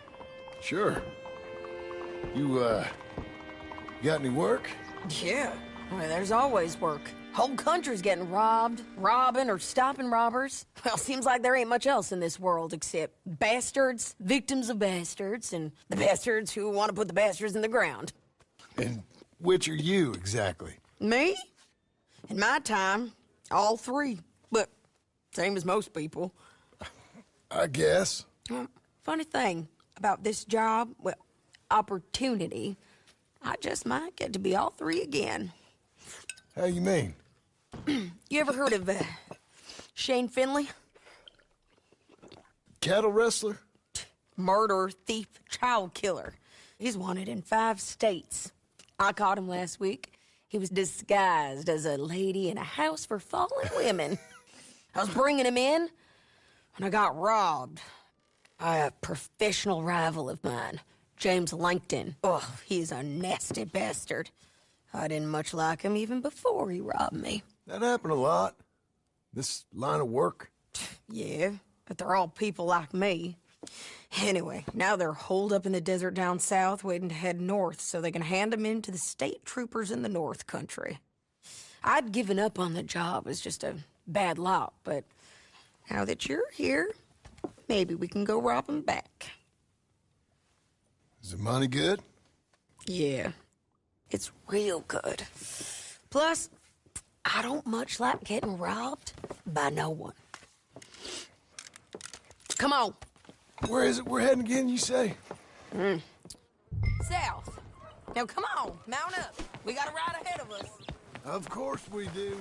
Sure. You got any work? Yeah. Well, there's always work. Whole country's getting robbed, robbing, or stopping robbers. Well, seems like there ain't much else in this world except bastards, victims of bastards, and the bastards who want to put the bastards in the ground. And which are you, exactly? Me? In my time, all three. But same as most people. I guess. Funny thing about this job, well, opportunity, I just might get to be all three again. How you mean? You ever heard of Shane Finley? Cattle wrestler? Murderer, thief, child killer. He's wanted in 5 states. I caught him last week. He was disguised as a lady in a house for fallen women. I was bringing him in, and I got robbed by a professional rival of mine, James Langton. Oh, he's a nasty bastard. I didn't much like him even before he robbed me. That happened a lot. This line of work. Yeah, but they're all people like me. Anyway, now they're holed up in the desert down south, waiting to head north so they can hand them in to the state troopers in the north country. I'd given up on the job as just a bad lot, but now that you're here, maybe we can go rob them back. Is the money good? Yeah, it's real good. Plus, I don't much like getting robbed by no one. Come on. Where is it we're heading again, you say? South. Now, come on, mount up. We got a ride ahead of us. Of course we do.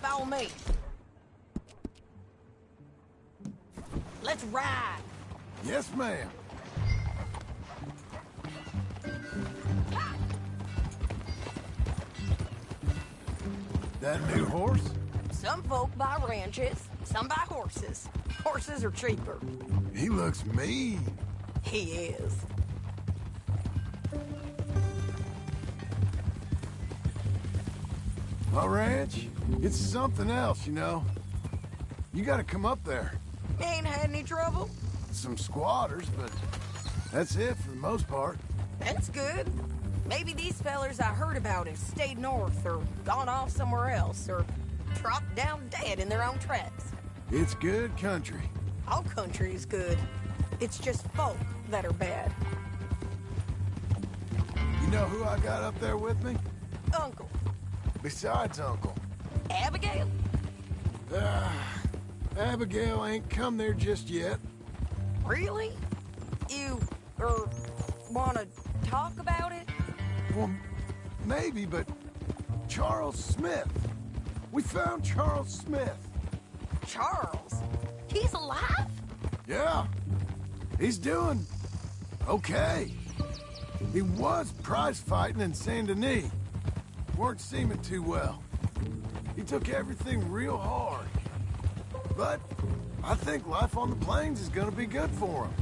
Follow me. Let's ride. Yes, ma'am. That new horse? Some folk buy ranches, some buy horses. Horses are cheaper. He looks mean. He is. My ranch, it's something else, you know. You gotta come up there. Ain't had any trouble? Some squatters, but that's it for the most part. That's good. Maybe these fellers I heard about have stayed north or gone off somewhere else or dropped down dead in their own tracks. It's good country. All country is good. It's just folk that are bad. You know who I got up there with me? Uncle. Besides Uncle. Abigail? Abigail ain't come there just yet. Really? You, wanna talk about it? Well, maybe, but Charles Smith. We found Charles Smith. Charles? He's alive? Yeah. He's doing okay. He was prize fighting in Saint Denis. Weren't seeming too well. He took everything real hard. But I think life on the plains is gonna be good for him.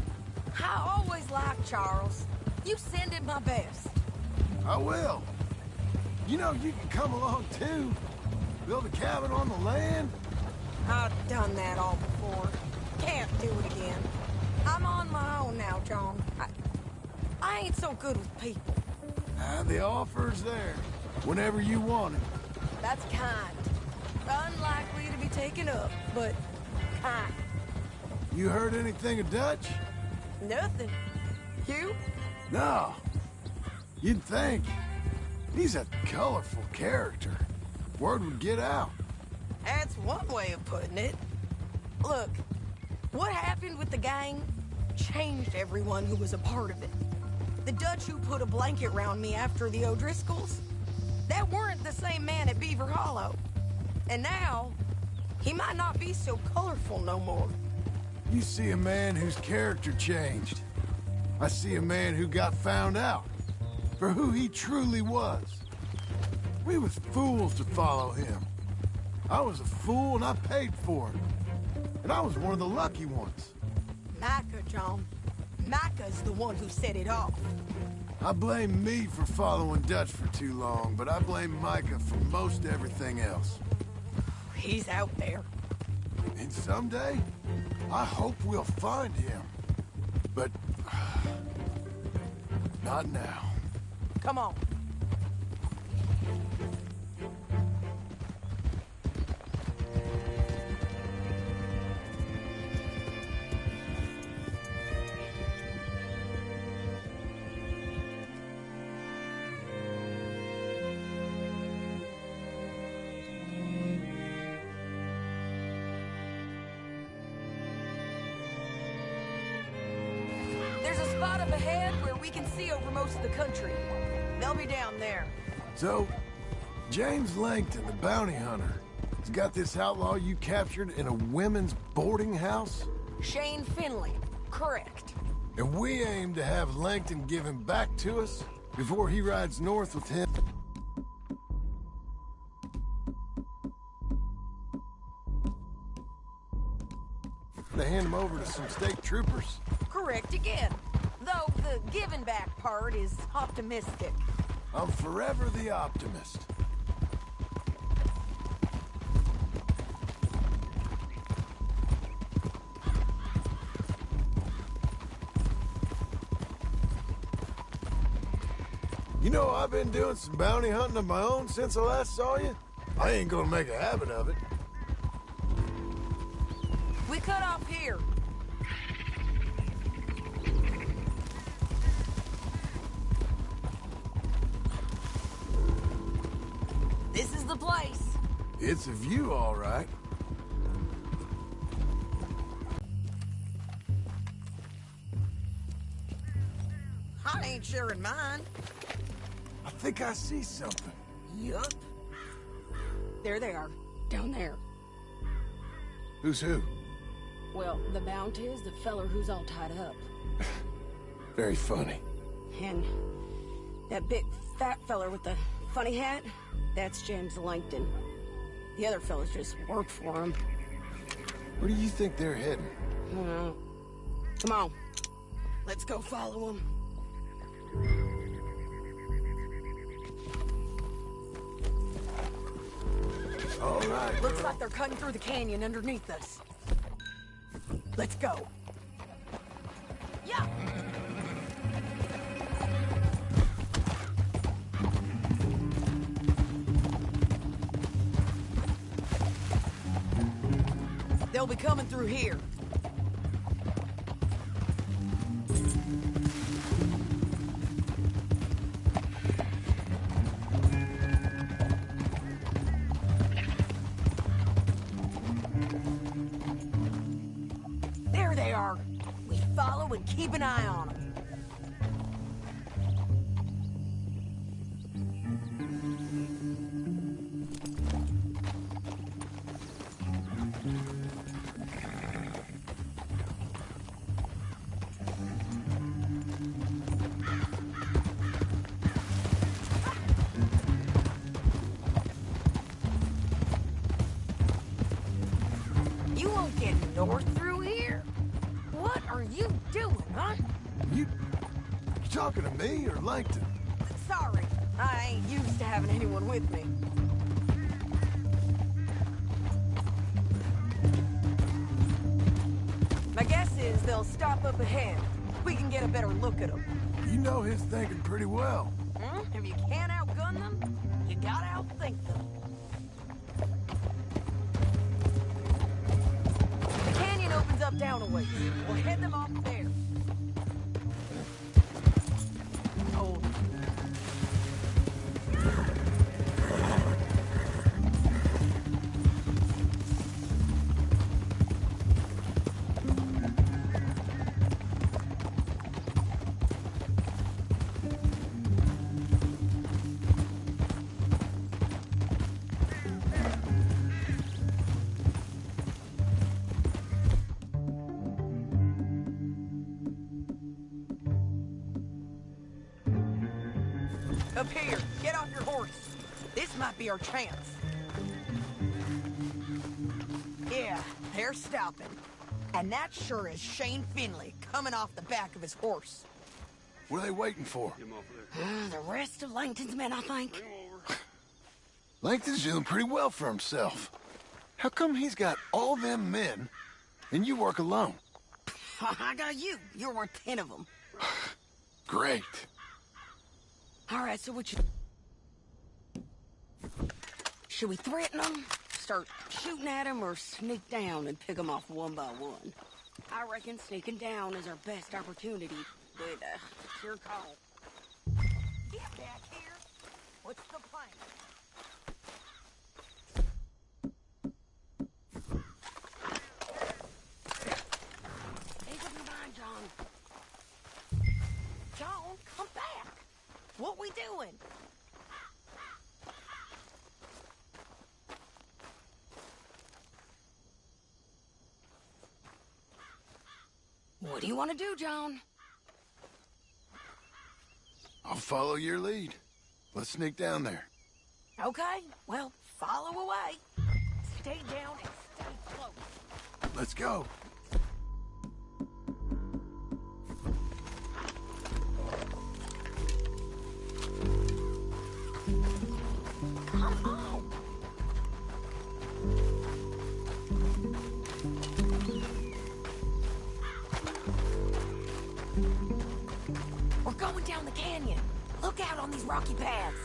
I always liked Charles. You send him my best. I will. You know, you can come along too. Build a cabin on the land. I've done that all before. Can't do it again. I'm on my own now, John. I ain't so good with people. The offer's there. Whenever you want it. That's kind. Unlikely to be taken up, but kind. You heard anything of Dutch? Nothing. You? No. You'd think. He's a colorful character. Word would get out. That's one way of putting it. Look, what happened with the gang changed everyone who was a part of it. The Dutch who put a blanket round me after the O'Driscolls, that weren't the same man at Beaver Hollow. And now, he might not be so colorful no more. You see a man whose character changed. I see a man who got found out for who he truly was. We was fools to follow him. I was a fool and I paid for it. And I was one of the lucky ones. Micah, John. Micah's the one who set it off. I blame me for following Dutch for too long, but I blame Micah for most everything else. He's out there. And someday, I hope we'll find him. But not now. Come on. Spot up ahead where we can see over most of the country. They'll be down there. So, James Langton, the bounty hunter. He's got this outlaw you captured in a women's boarding house? Shane Finley, correct. And we aim to have Langton give him back to us before he rides north with him. To hand him over to some state troopers? Correct again. Though the giving back part is optimistic. I'm forever the optimist. You know, I've been doing some bounty hunting of my own since I last saw you. I ain't gonna make a habit of it. We cut off here. This is the place. It's a view, all right. I ain't sharing mine. I think I see something. Yup. There they are, down there. Who's who? Well, the bounty is the feller who's all tied up. Very funny. And that big fat feller with the funny hat, that's James Langton. The other fellas just work for him. Where do you think they're heading? I don't know. Come on. Let's go follow them. All right. Looks like they're cutting through the canyon underneath us. Let's go. Yeah. They'll be coming through here. There they are. We follow and keep an eye on them. You won't get north through here? What are you doing, huh? You talking to me or Langton? Sorry, I ain't used to having anyone with me. My guess is they'll stop up ahead. We can get a better look at them. You know his thinking pretty well. If you can't outgun them, you gotta outthink them. The canyon opens up down a ways. We'll head them off there. Oh. Up here, get off your horse. This might be our chance. Yeah, they're stopping. And that sure is Shane Finley coming off the back of his horse. What are they waiting for? The rest of Langton's men, I think. Langton's doing pretty well for himself. How come he's got all them men and you work alone? I got you. You're worth 10 of them. Great. All right, so what you... Should we threaten them, start shooting at them, or sneak down and pick them off one by one? I reckon sneaking down is our best opportunity, but it's your call. Get back here. What's the plan? Make up your mind, John. John, come back. What we doing? What do you want to do, John? I'll follow your lead. Let's sneak down there. Okay, well, follow away. Stay down and stay close. Let's go. Come on. We're going down the canyon. Look out on these rocky paths.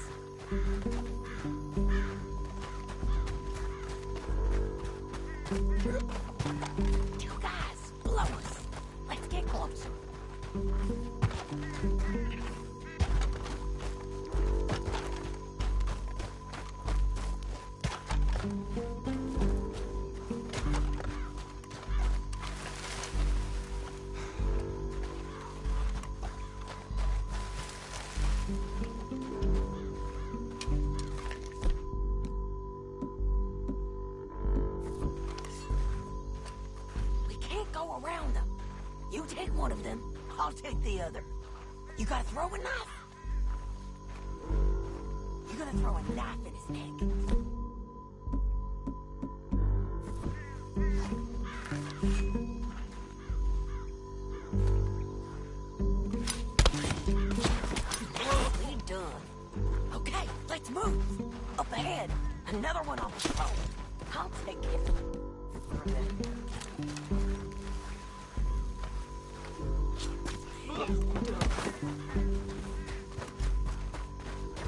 Two guys, below us. Let's get closer. Go around them. You take one of them, I'll take the other. You gotta throw a knife. You're gonna throw a knife in his neck. Nicely done. Okay, let's move. Up ahead, another one on the phone. I'll take it.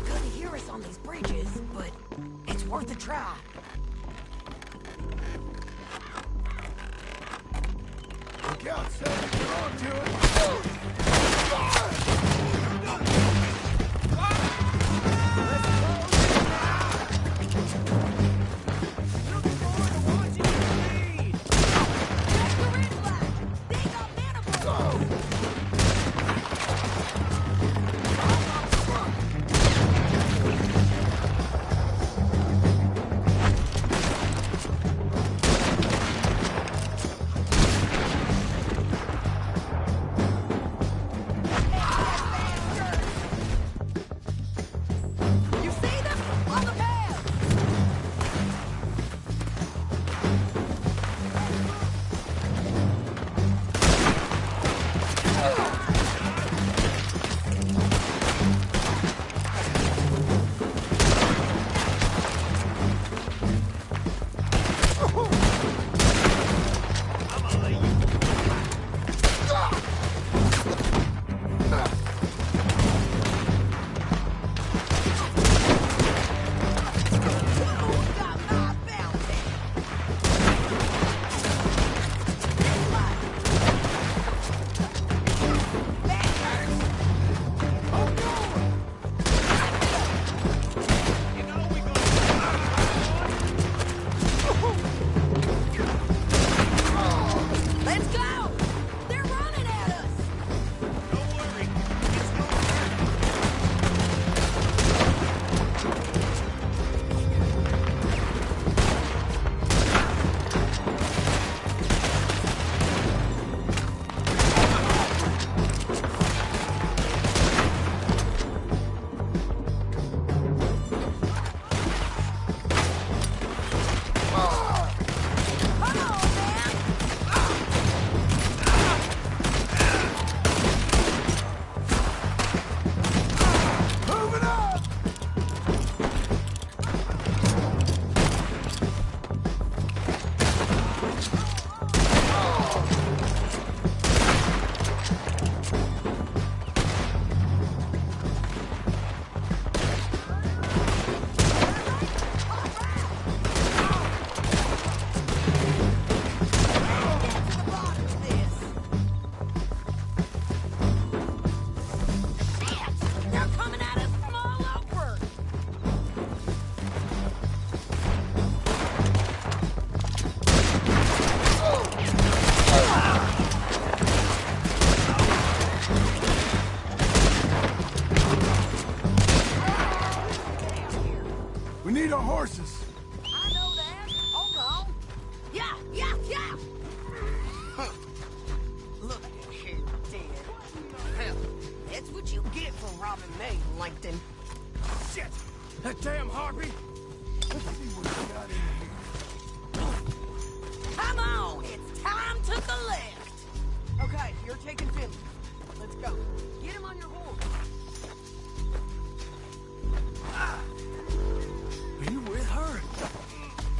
Good to hear us on these bridges, but it's worth a try. Look out, Sam. Get on to it.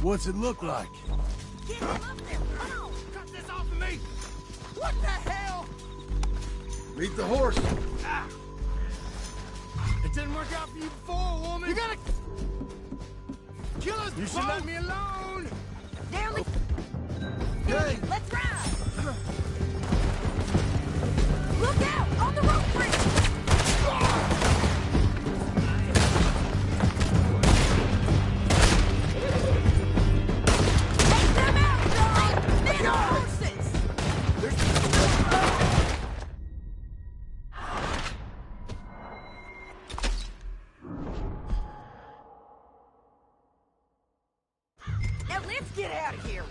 What's it look like? Get him up there! Come on! Cut this off of me! What the hell? Meet the horse. Ah. It didn't work out for you before, woman. You gotta kill us. You should let me alone. Down the... Hey! Let's ride! Look out! On the rope bridge! Take them out, John! Man the horses! Now let's get out of here!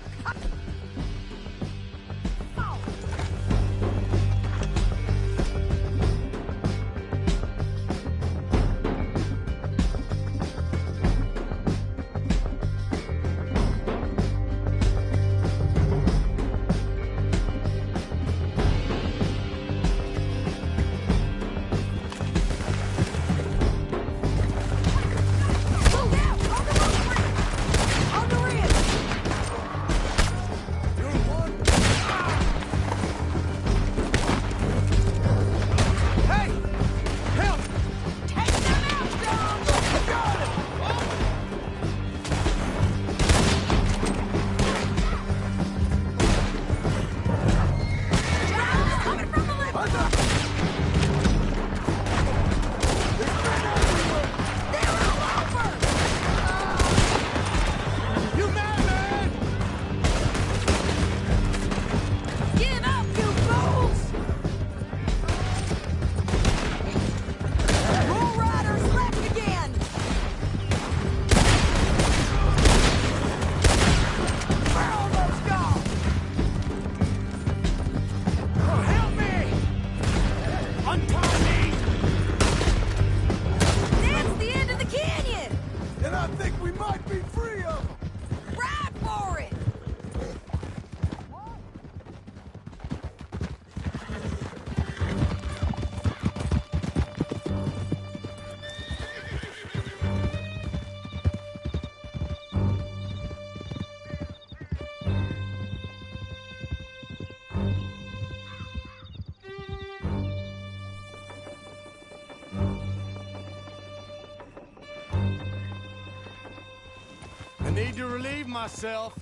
Need to relieve myself.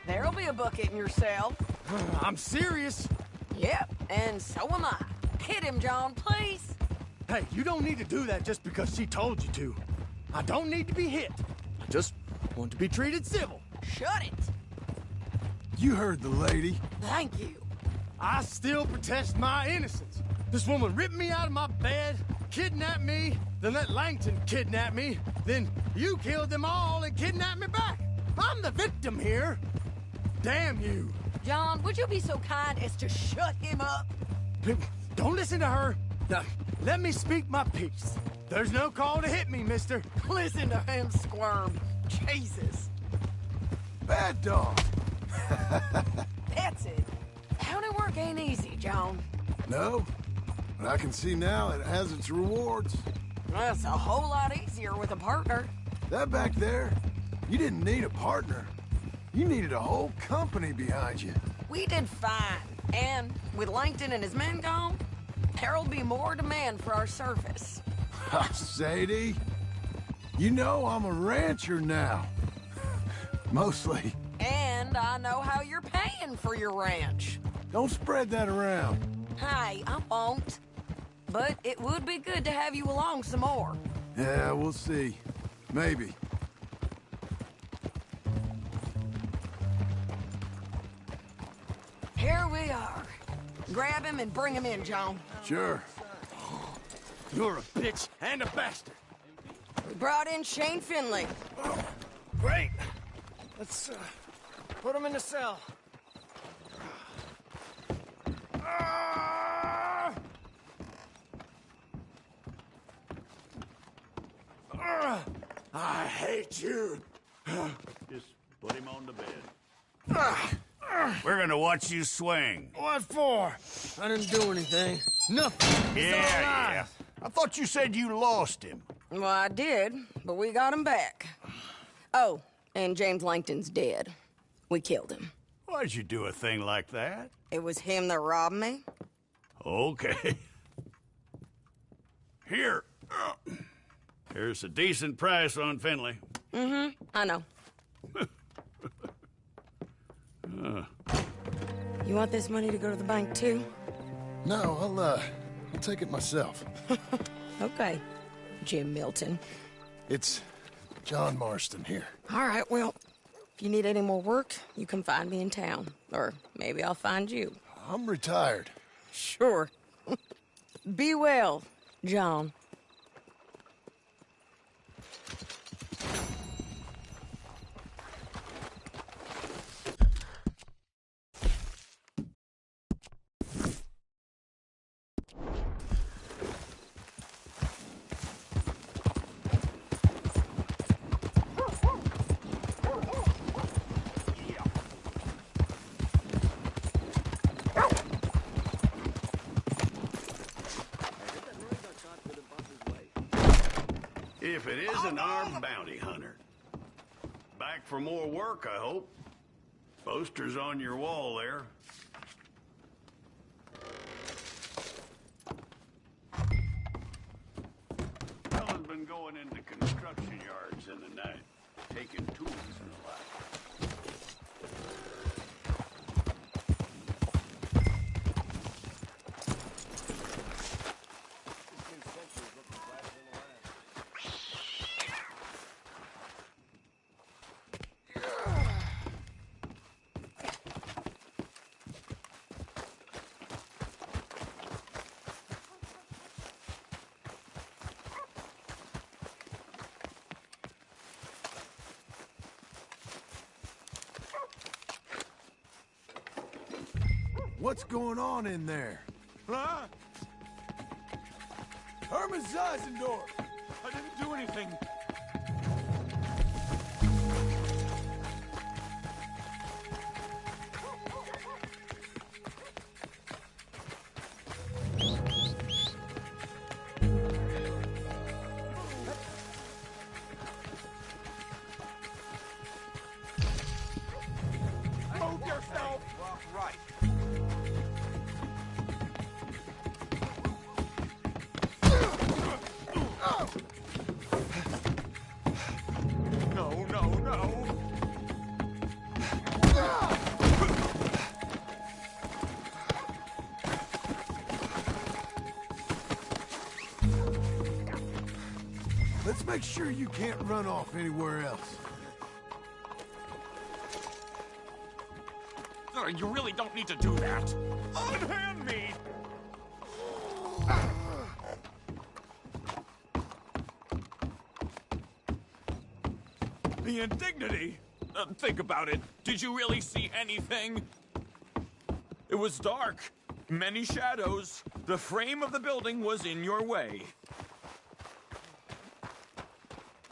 There'll be a bucket in your cell. I'm serious. Yep, and so am I. Hit him, John, please. Hey, you don't need to do that just because she told you to. I don't need to be hit. I just want to be treated civil. Shut it. You heard the lady. Thank you. I still protest my innocence. This woman ripped me out of my bed, kidnapped me, then let Langton kidnap me, then you killed them all and kidnapped me back. I'm the victim here. Damn you. John, would you be so kind as to shut him up? Don't listen to her. Now, let me speak my piece. There's no call to hit me, mister. Listen to him squirm. Jesus. Bad dog. That's it. County work ain't easy, John. No, but I can see now it has its rewards. That's a whole lot easier with a partner. That back there, you didn't need a partner. You needed a whole company behind you. We did fine. And with Langton and his men gone, there'll be more demand for our service. Sadie, you know I'm a rancher now. Mostly. And I know how you're paying for your ranch. Don't spread that around. Hey, I won't. But it would be good to have you along some more. Yeah, we'll see. Maybe. Here we are. Grab him and bring him in, John. Sure. You're a bitch and a bastard. We brought in Shane Finley. Oh, great. Let's put him in the cell. I hate you. Just put him on the bed. We're gonna watch you swing. What for? I didn't do anything. Nothing. He's Yeah. I thought you said you lost him. Well, I did, but we got him back. Oh, And James Langton's dead. We killed him. Why'd you do a thing like that? It was him that robbed me. Okay. Here. Here's a decent price on Finley. Mm-hmm. I know. You want this money to go to the bank, too? No, I'll take it myself. Okay, Jim Milton. It's John Marston here. All right, well, if you need any more work, you can find me in town. Or maybe I'll find you. I'm retired. Sure. Be well, John. If it is an armed bounty hunter. Back for more work, I hope. Poster's on your wall there. Fella's been going into construction yards in the night, taking tools and the like. What's going on in there? Huh? Herman Zeisendorf! I didn't do anything. Move yourself! Well, right. No, no, no! Let's make sure you can't run off anywhere else. You really don't need to do that. Unhand me! The indignity! Think about it. Did you really see anything? It was dark. Many shadows. The frame of the building was in your way.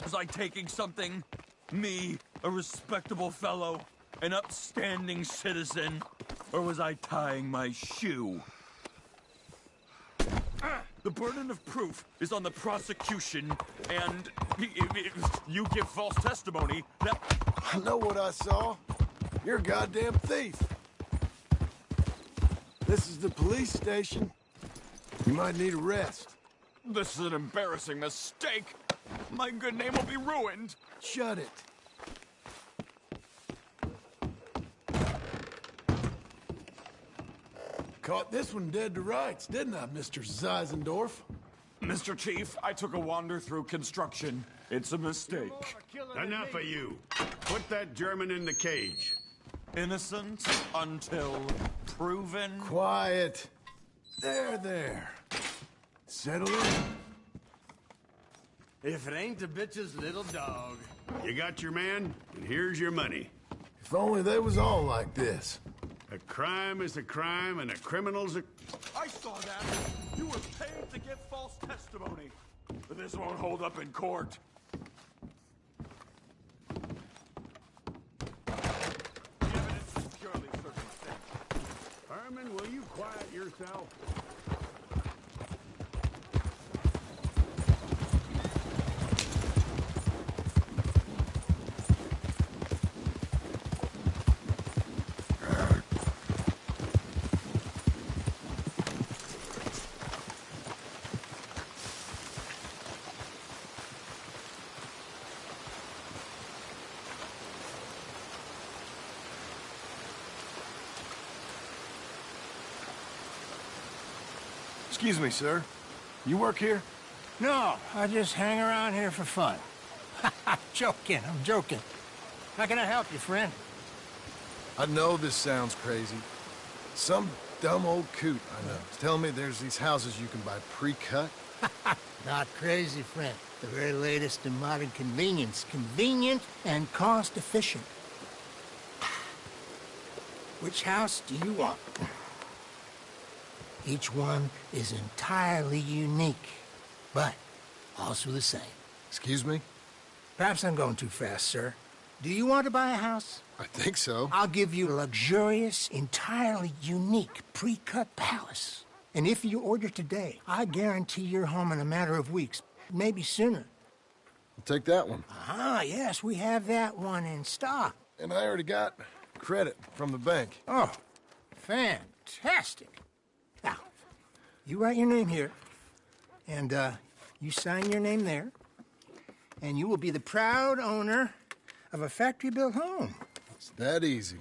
Was I taking something? Me, a respectable fellow, an upstanding citizen? Or was I tying my shoe? The burden of proof is on the prosecution, and if you give false testimony, that... I know what I saw. You're a goddamn thief. This is the police station. You might need a rest. This is an embarrassing mistake. My good name will be ruined. Shut it. Caught this one dead to rights, didn't I, Mr. Zeisendorf? Mr. Chief, I took a wander through construction. It's a mistake. Enough of you. Put that German in the cage. Innocent until proven... Quiet. There. Settle in. If it ain't the bitch's little dog. You got your man, and here's your money. If only they was all like this. A crime is a crime, and a criminal's a... I saw that. You were paid to give false testimony. But this won't hold up in court. The evidence is purely circumstantial. Herman, will you quiet yourself? Excuse me, sir. You work here? No, I just hang around here for fun. I'm joking. How can I help you, friend? I know this sounds crazy. Some dumb old coot I know is telling me there's these houses you can buy pre-cut. Not crazy, friend. The very latest in modern convenience. Convenient and cost-efficient. Which house do you want? Each one is entirely unique, but also the same. Excuse me? Perhaps I'm going too fast, sir. Do you want to buy a house? I think so. I'll give you a luxurious, entirely unique pre-cut palace. And if you order today, I guarantee you're home in a matter of weeks, maybe sooner. I'll take that one. Ah, yes, we have that one in stock. And I already got credit from the bank. Oh, fantastic. Now, you write your name here, and you sign your name there, and you will be the proud owner of a factory-built home. It's that easy.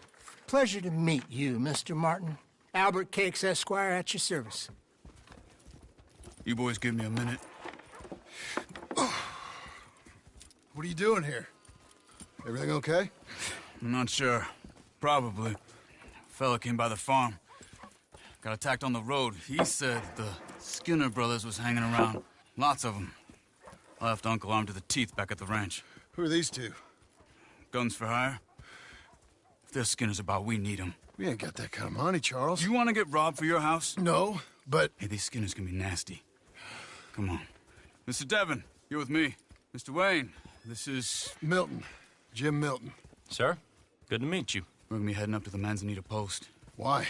Pleasure to meet you, Mr. Martin. Albert Cakes, Esquire, at your service. You boys give me a minute. What are you doing here? Everything okay? I'm not sure. Probably. Fella came by the farm. Got attacked on the road. He said the Skinner brothers was hanging around. Lots of them. I left Uncle armed to the teeth back at the ranch. Who are these two? Guns for hire. If there's Skinner's about, we need them. We ain't got that kind of money, Charles. You want to get robbed for your house? No, but... Hey, these Skinners can be nasty. Come on. Mr. Devon, you're with me. Mr. Wayne, this is... Milton. Jim Milton. Sir, good to meet you. We're gonna be heading up to the Manzanita post. Why?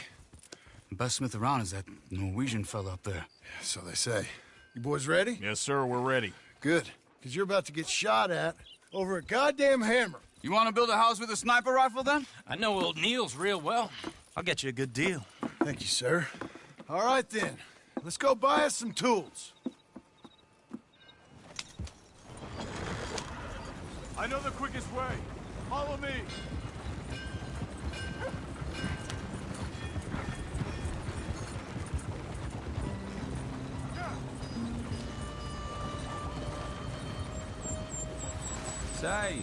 The best smith around is that Norwegian fella up there. Yeah, so they say. You boys ready? Yes, sir, we're ready. Good, because you're about to get shot at over a goddamn hammer. You want to build a house with a sniper rifle, then? I know old Neil's real well. I'll get you a good deal. Thank you, sir. All right, then. Let's go buy us some tools. I know the quickest way. Follow me. Say,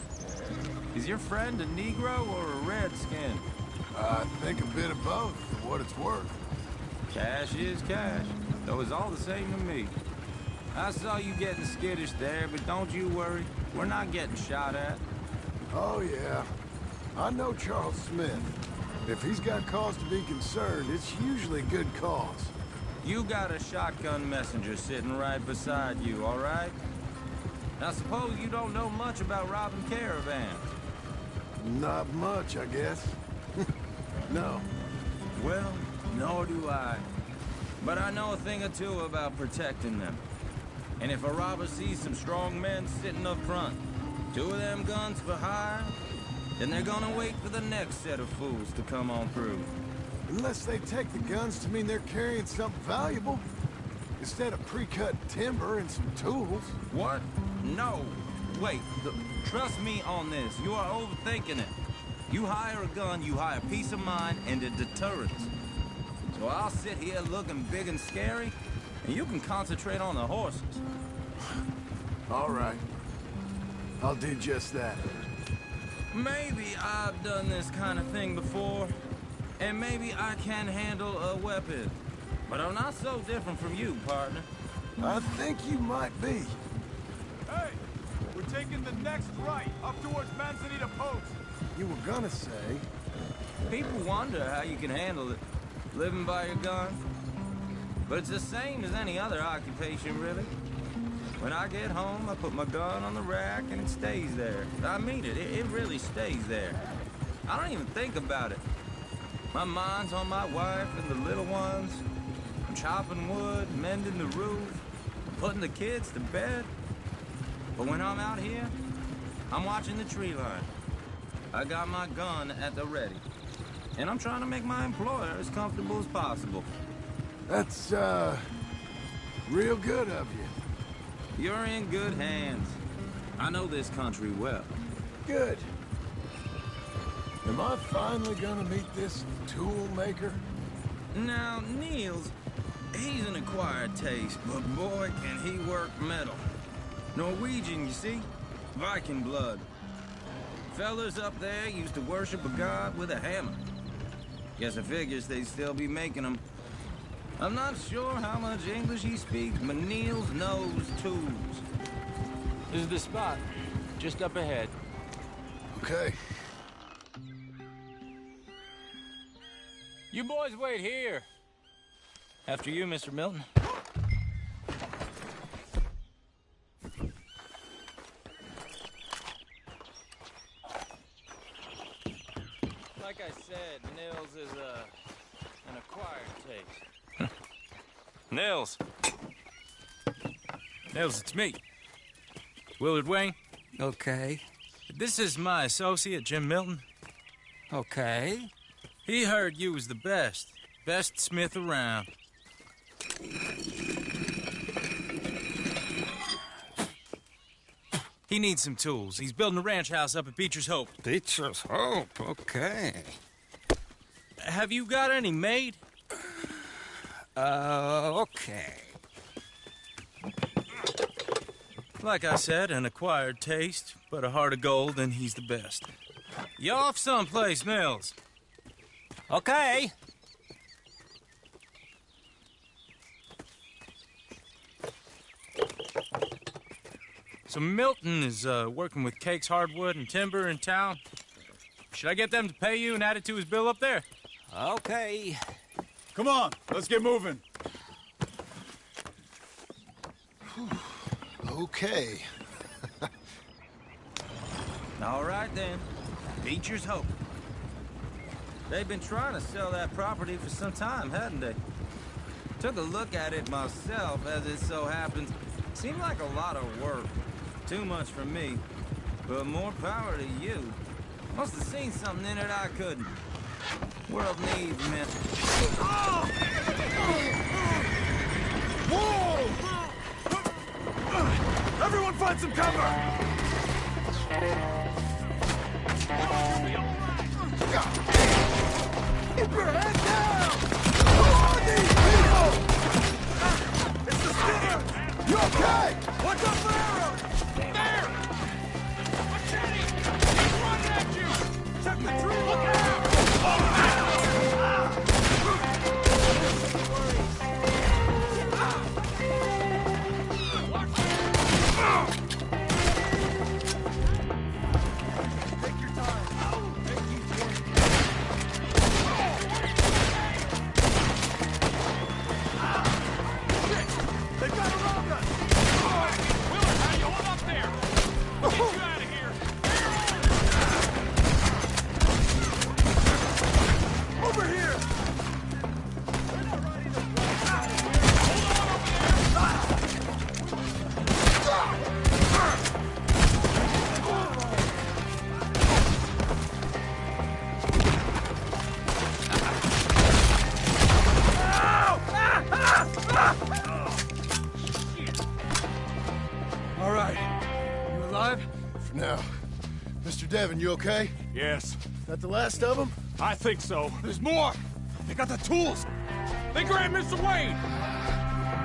is your friend a Negro or a Redskin? I think a bit of both, for what it's worth. Cash is cash, though it's all the same to me. I saw you getting skittish there, but don't you worry. We're not getting shot at. Oh, yeah. I know Charles Smith. If he's got cause to be concerned, it's usually a good cause. You got a shotgun messenger sitting right beside you, all right? Now, suppose you don't know much about robbing caravans. Not much, I guess. No. Well, nor do I. But I know a thing or two about protecting them. And if a robber sees some strong men sitting up front, 2 of them guns for hire, then they're gonna wait for the next set of fools to come on through. Unless they take the guns to mean they're carrying something valuable. Instead of pre-cut timber and some tools. What? No. Wait, trust me on this. You are overthinking it. You hire a gun, you hire peace of mind and a deterrence. So I'll sit here looking big and scary, and you can concentrate on the horses. All right. I'll do just that. Maybe I've done this kind of thing before, and maybe I can handle a weapon. But I'm not so different from you, partner. I think you might be. Hey! We're taking the next right, up towards Manzanita Post. You were gonna say... People wonder how you can handle it, living by your gun. But it's the same as any other occupation, really. When I get home, I put my gun on the rack and it stays there. I mean it, it really stays there. I don't even think about it. My mind's on my wife and the little ones. I'm chopping wood, mending the roof, putting the kids to bed. But when I'm out here, I'm watching the tree line. I got my gun at the ready. And I'm trying to make my employer as comfortable as possible. That's, real good of you. You're in good hands. I know this country well. Good. Am I finally gonna meet this tool maker? Now, Niels, He's an acquired taste, but boy, can he work metal. Norwegian, you see? Viking blood. Fellas up there used to worship a god with a hammer. Guess I figures they'd still be making them. I'm not sure how much English he speaks, but Niels knows tools. This is the spot. Just up ahead. Okay. You boys wait here. After you, Mr. Milton. Like I said, Nils is an acquired taste. Nils. Nils, it's me. Willard Wayne. Okay. This is my associate, Jim Milton. Okay. He heard you was the best. Best smith around. He needs some tools. He's building a ranch house up at Beecher's Hope. Beecher's Hope, okay. Have you got any made? Okay. Like I said, an acquired taste, but a heart of gold, and he's the best. You off someplace, Nils? Okay. So Milton is working with Cake's Hardwood and Timber in town. Should I get them to pay you and add it to his bill up there? Okay. Come on, let's get moving. Okay. All right, then. Beecher's Hope. They've been trying to sell that property for some time, hadn't they? Took a look at it myself, as it so happens. Seemed like a lot of work. Too much for me. But more power to you. Must have seen something in it I couldn't. World needs men. Whoa! Everyone find some cover! Keep your head down! Who are these people? It's the Skinner! You okay? Watch out for arrows! There! Machete! He's running at you! Check the tree! Look out! Take your time. Thank you, Jim. They've got around us! Willard, how you hold up there? Get you out of here! Over here! All right. You alive? For now. Mr. Devon, you okay? Yes. That the last of them? I think so. There's more! They got the tools! They grabbed Mr. Wayne!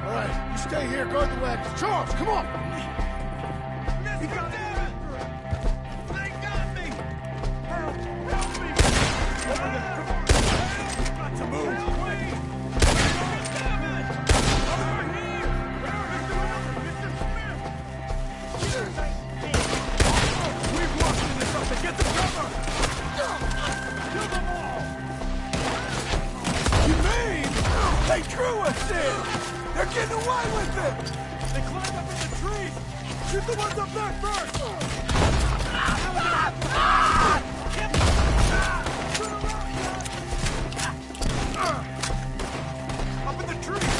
All right, you stay here, guard the wagons. Charles, come on! He got Devon! They got me! Help! Help me! Got to move! We've lost in this up to get the cover! Kill them all! You mean they drew us in? They're getting away with it! They climbed up in the trees! Shoot the ones up there first! Up in the trees!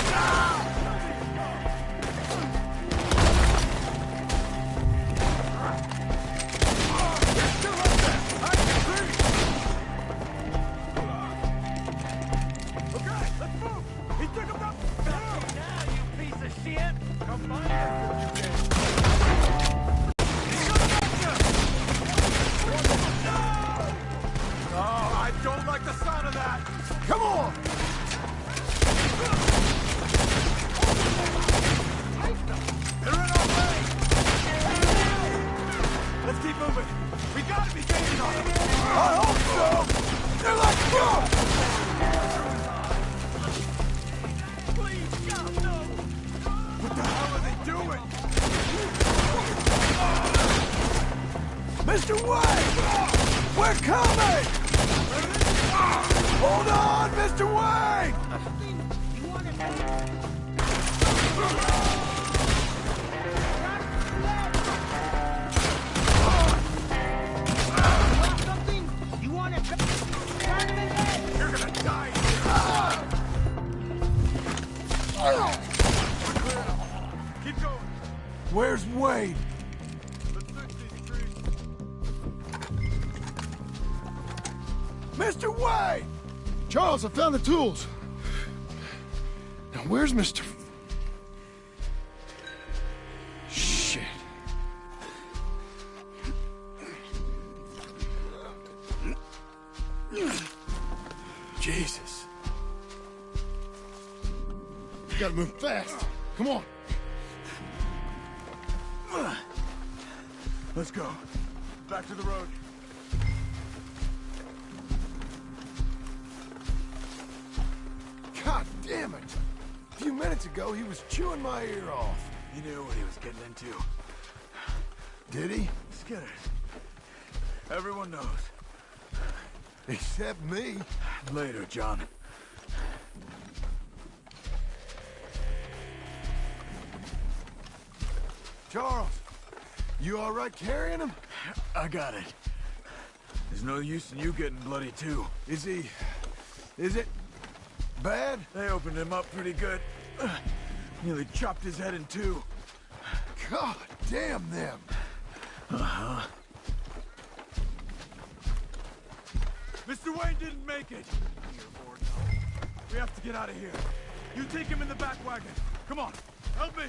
They're still up there! Hide in the trees! Okay, let's move! He took him up! Now, you piece of shit! Come find us if you can! He's coming at you! Hold on, Mr. Wayne! You're gonna die. Keep going. Where's Wade? Mr. Wade! Charles, I found the tools. Now, where's Mr. Shit. Jesus. You gotta move fast. Come on. Let's go. Back to the road. God damn it! A few minutes ago, he was chewing my ear off. He knew what he was getting into. Did he? Skinner. Everyone knows. Except me. Later, John. Charles, you all right carrying him? I got it. There's no use in you getting bloody, too. Is he... is it... bad? They opened him up pretty good. Nearly chopped his head in two. God damn them. Uh-huh. Mr. Wayne didn't make it. We have to get out of here. You take him in the back wagon. Come on, help me.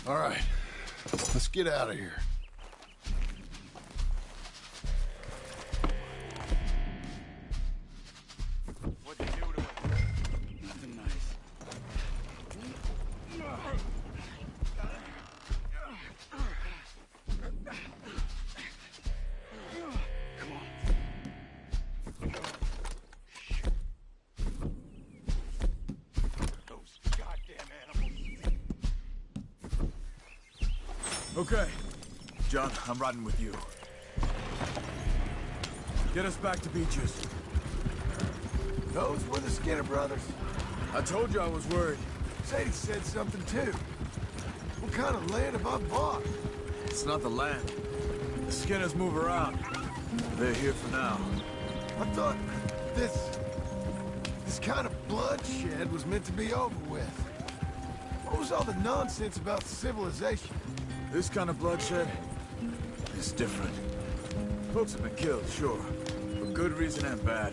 All right, let's get out of here. What'd you do to him? Nothing nice. Come on. Those goddamn animals. Okay. John, I'm riding with you. Get us back to Beaches. Those were the Skinner brothers. I told you I was worried. Sadie said something too. What kind of land have I bought? It's not the land. The Skinners move around. They're here for now. I thought this kind of bloodshed was meant to be over with. What was all the nonsense about civilization? This kind of bloodshed is different. Folks have been killed, sure. For good reason and bad.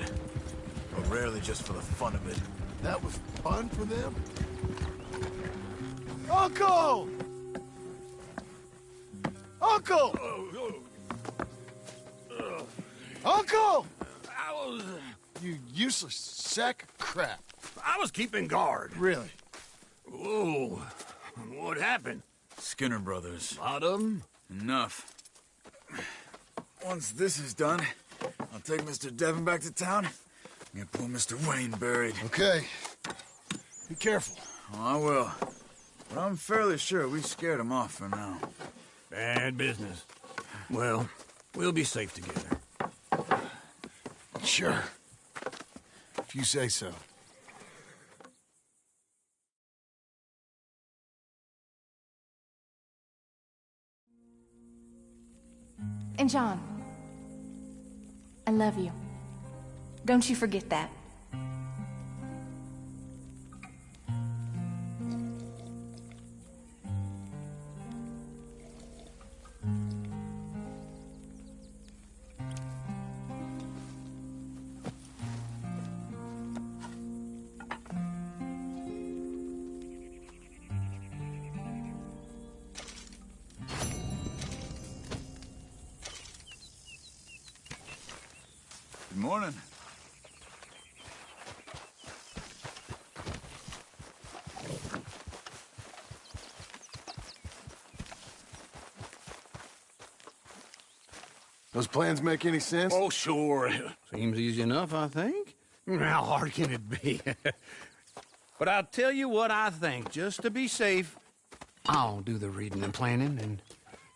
But rarely just for the fun of it. That was fun for them? Uncle! Uncle! Uncle! You useless sack of crap. I was keeping guard. Really? Whoa. What happened? Skinner brothers. A lot of them? Enough. Once this is done, I'll take Mr. Devon back to town and get poor Mr. Wayne buried. Okay. Be careful. Oh, I will. But I'm fairly sure we scared him off for now. Bad business. Well, we'll be safe together. Sure. If you say so. And John, I love you. Don't you forget that. Good morning. Those plans make any sense? Oh, sure. Seems easy enough, I think. How hard can it be? But I'll tell you what I think. Just to be safe, I'll do the reading and planning, and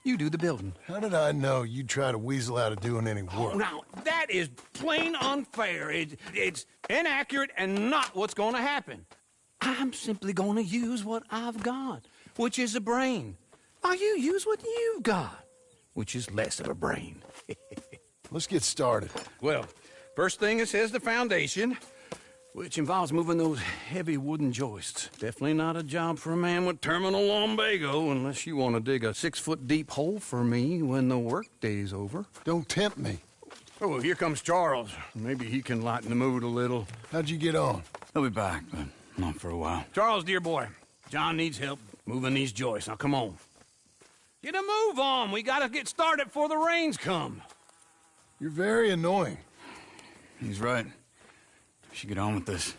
You do the building. How did I know you'd try to weasel out of doing any Oh, work? now, that is plain unfair. It's inaccurate and not what's going to happen. I'm simply going to use what I've got, which is a brain. While you use what you've got, which is less of a brain. Let's get started. Well, first thing it says the foundation, which involves moving those heavy wooden joists. Definitely not a job for a man with terminal lumbago unless you want to dig a 6-foot deep hole for me when the workday's over. Don't tempt me. Oh, here comes Charles. Maybe he can lighten the mood a little. How'd you get on? He'll be back, but not for a while. Charles, dear boy, John needs help moving these joists. Now, come on. Get a move on. We gotta get started before the rains come. You're very annoying. He's right. We should get on with this.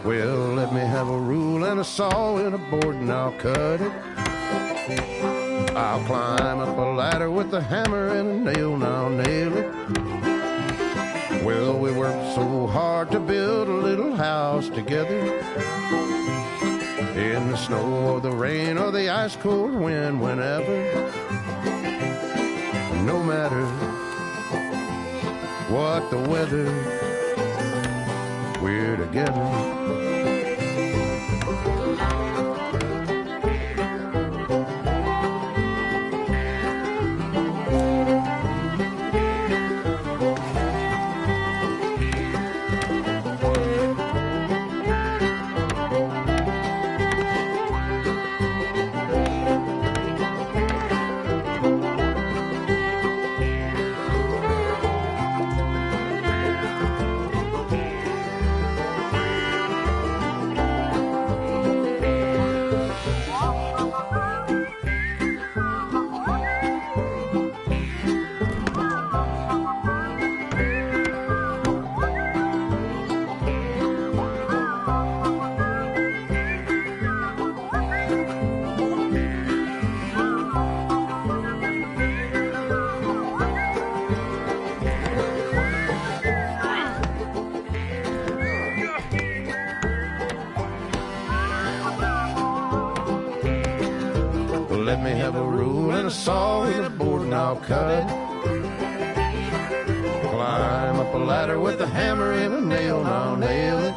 Well, let me have a rule and a saw and a board and I'll cut it. I'll climb up a ladder with a hammer and a nail and I'll nail it. Well, we worked so hard to build a little house together. In the snow or the rain or the ice cold wind, whenever. No matter what the weather, we're together. Let me have a rule and a saw and a board and I'll cut. Climb up a ladder with a hammer and a nail and I'll nail it.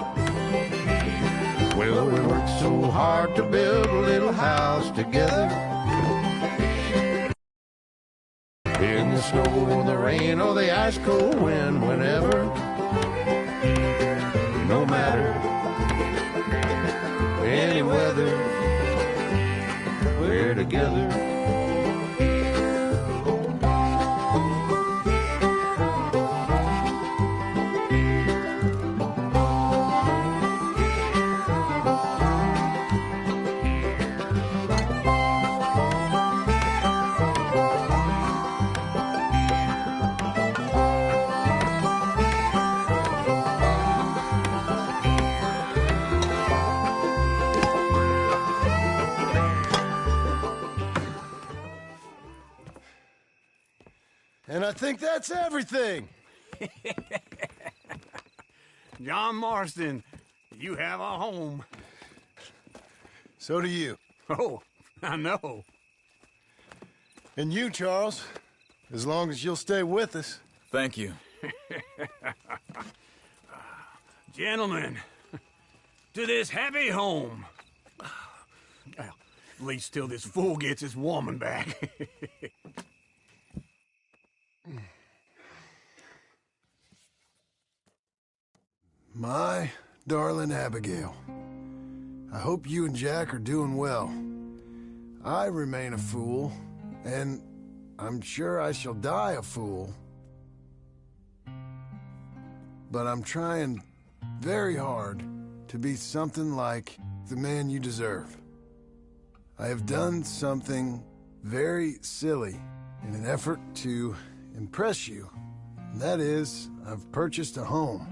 Well, we worked so hard to build a little house together. In the snow or the rain or the ice cold wind, whenever. No matter any weather, we're together. And I think that's everything. John Marston, you have a home. So do you. Oh, I know. And you, Charles, as long as you'll stay with us. Thank you. Gentlemen, to this happy home. Well, at least till this fool gets his woman back. My darling Abigail, I hope you and Jack are doing well. I remain a fool, and I'm sure I shall die a fool. But I'm trying very hard to be something like the man you deserve. I have done something very silly in an effort to impress you. And that is, I've purchased a home.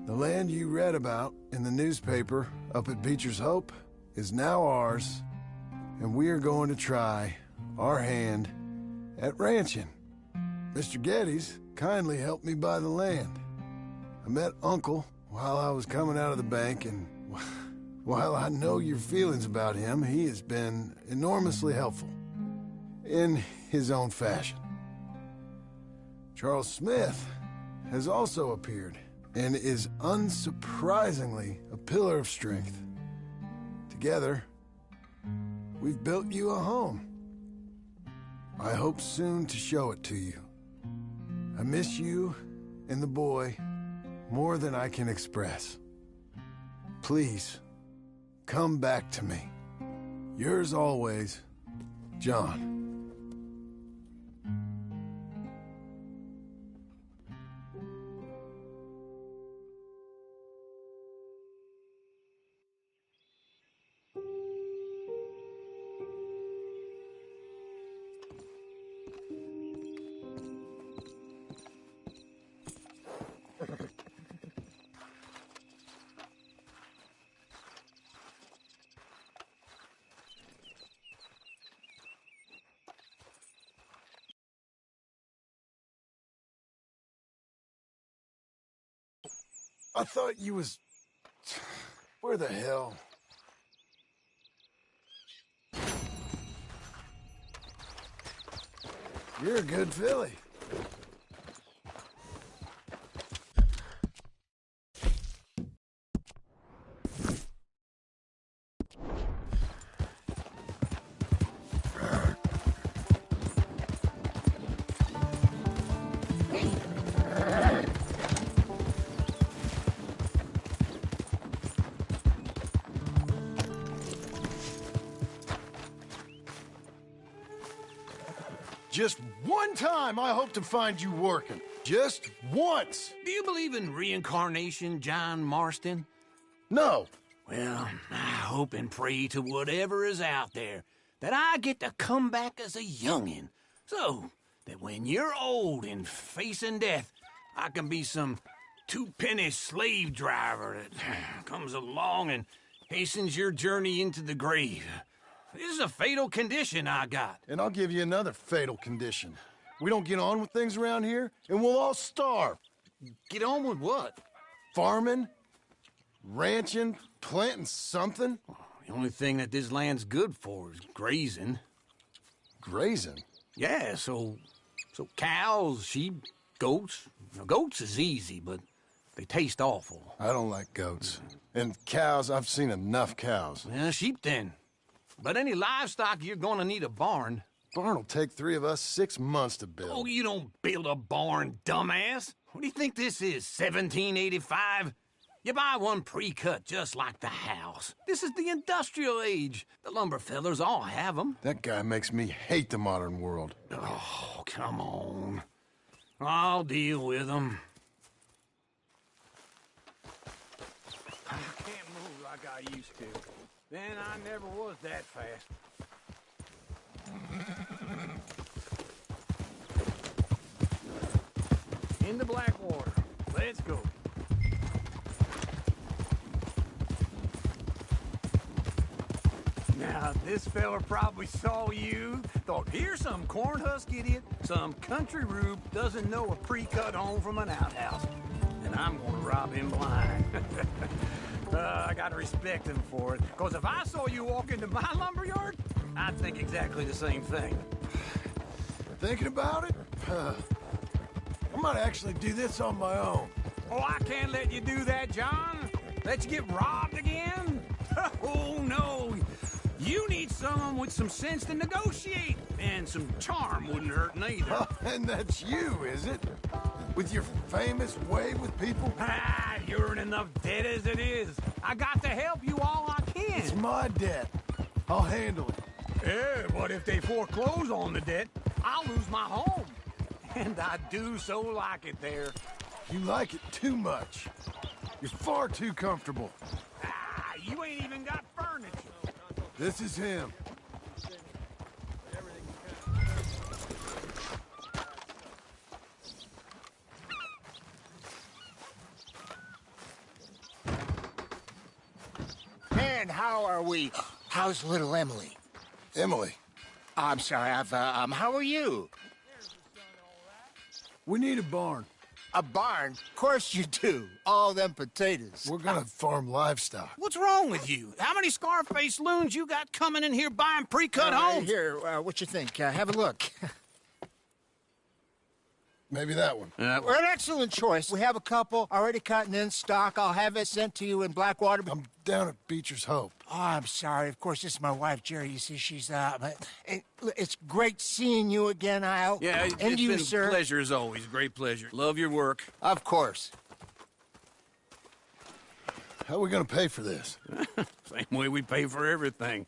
The land you read about in the newspaper up at Beecher's Hope is now ours, and we are going to try our hand at ranching. Mr. Geddes kindly helped me buy the land. I met Uncle while I was coming out of the bank, and while I know your feelings about him, he has been enormously helpful in his own fashion. Charles Smith has also appeared and is unsurprisingly a pillar of strength. Together, we've built you a home. I hope soon to show it to you. I miss you and the boy more than I can express. Please, come back to me. Yours always, John. I thought you was... Where the hell? You're a good filly. Just one time I hope to find you working. Just once. Do you believe in reincarnation, John Marston? No. Well, I hope and pray to whatever is out there that I get to come back as a youngin', so that when you're old and facing death, I can be some two-penny slave driver that comes along and hastens your journey into the grave. This is a fatal condition I got. And I'll give you another fatal condition. We don't get on with things around here, and we'll all starve. Get on with what? Farming, ranching, planting something. The only thing that this land's good for is grazing. Grazing? Yeah, so cows, sheep, goats. Now, goats is easy, but they taste awful. I don't like goats. And cows, I've seen enough cows. Yeah, sheep then. But any livestock, you're gonna need a barn. Barn will take 3 of us 6 months to build. Oh, you don't build a barn, dumbass. What do you think this is, 1785? You buy one pre-cut just like the house. This is the industrial age. The lumber fellers all have them. That guy makes me hate the modern world. Oh, come on. I'll deal with them. I can't move like I used to. Then I never was that fast. In the Blackwater. Let's go. Now, this fella probably saw you, thought, here's some cornhusk idiot, some country rube doesn't know a pre-cut home from an outhouse. And I'm gonna rob him blind. I gotta respect him for it, because if I saw you walk into my lumberyard, I'd think exactly the same thing. Thinking about it? I might actually do this on my own. Oh, I can't let you do that, John. Let you get robbed again? Oh, no. You need someone with some sense to negotiate. And some charm wouldn't hurt neither. And that's you, is it? With your famous way with people? Ah, you're in enough debt as it is. I got to help you all I can. It's my debt. I'll handle it. Yeah, but if they foreclose on the debt, I'll lose my home. And I do so like it there. You like it too much. You're far too comfortable. Ah, you ain't even got furniture. This is him. And how are we? How's little Emily? Emily. I'm sorry, how are you? We need a barn. A barn? Of course you do. All them potatoes. We're gonna farm livestock. What's wrong with you? How many Scarface loons you got coming in here buying pre-cut homes? Here, what you think? Have a look. Maybe that one. We're an excellent choice. We have a couple already cut and in stock. I'll have it sent to you in Blackwater. I'm down at Beecher's Hope. Oh, I'm sorry. Of course, this is my wife, Jerry. You see, she's it's great seeing you again, Al. Yeah, and it's you, been sir. a pleasure as always. Great pleasure. Love your work. Of course. How are we gonna pay for this? Same way we pay for everything.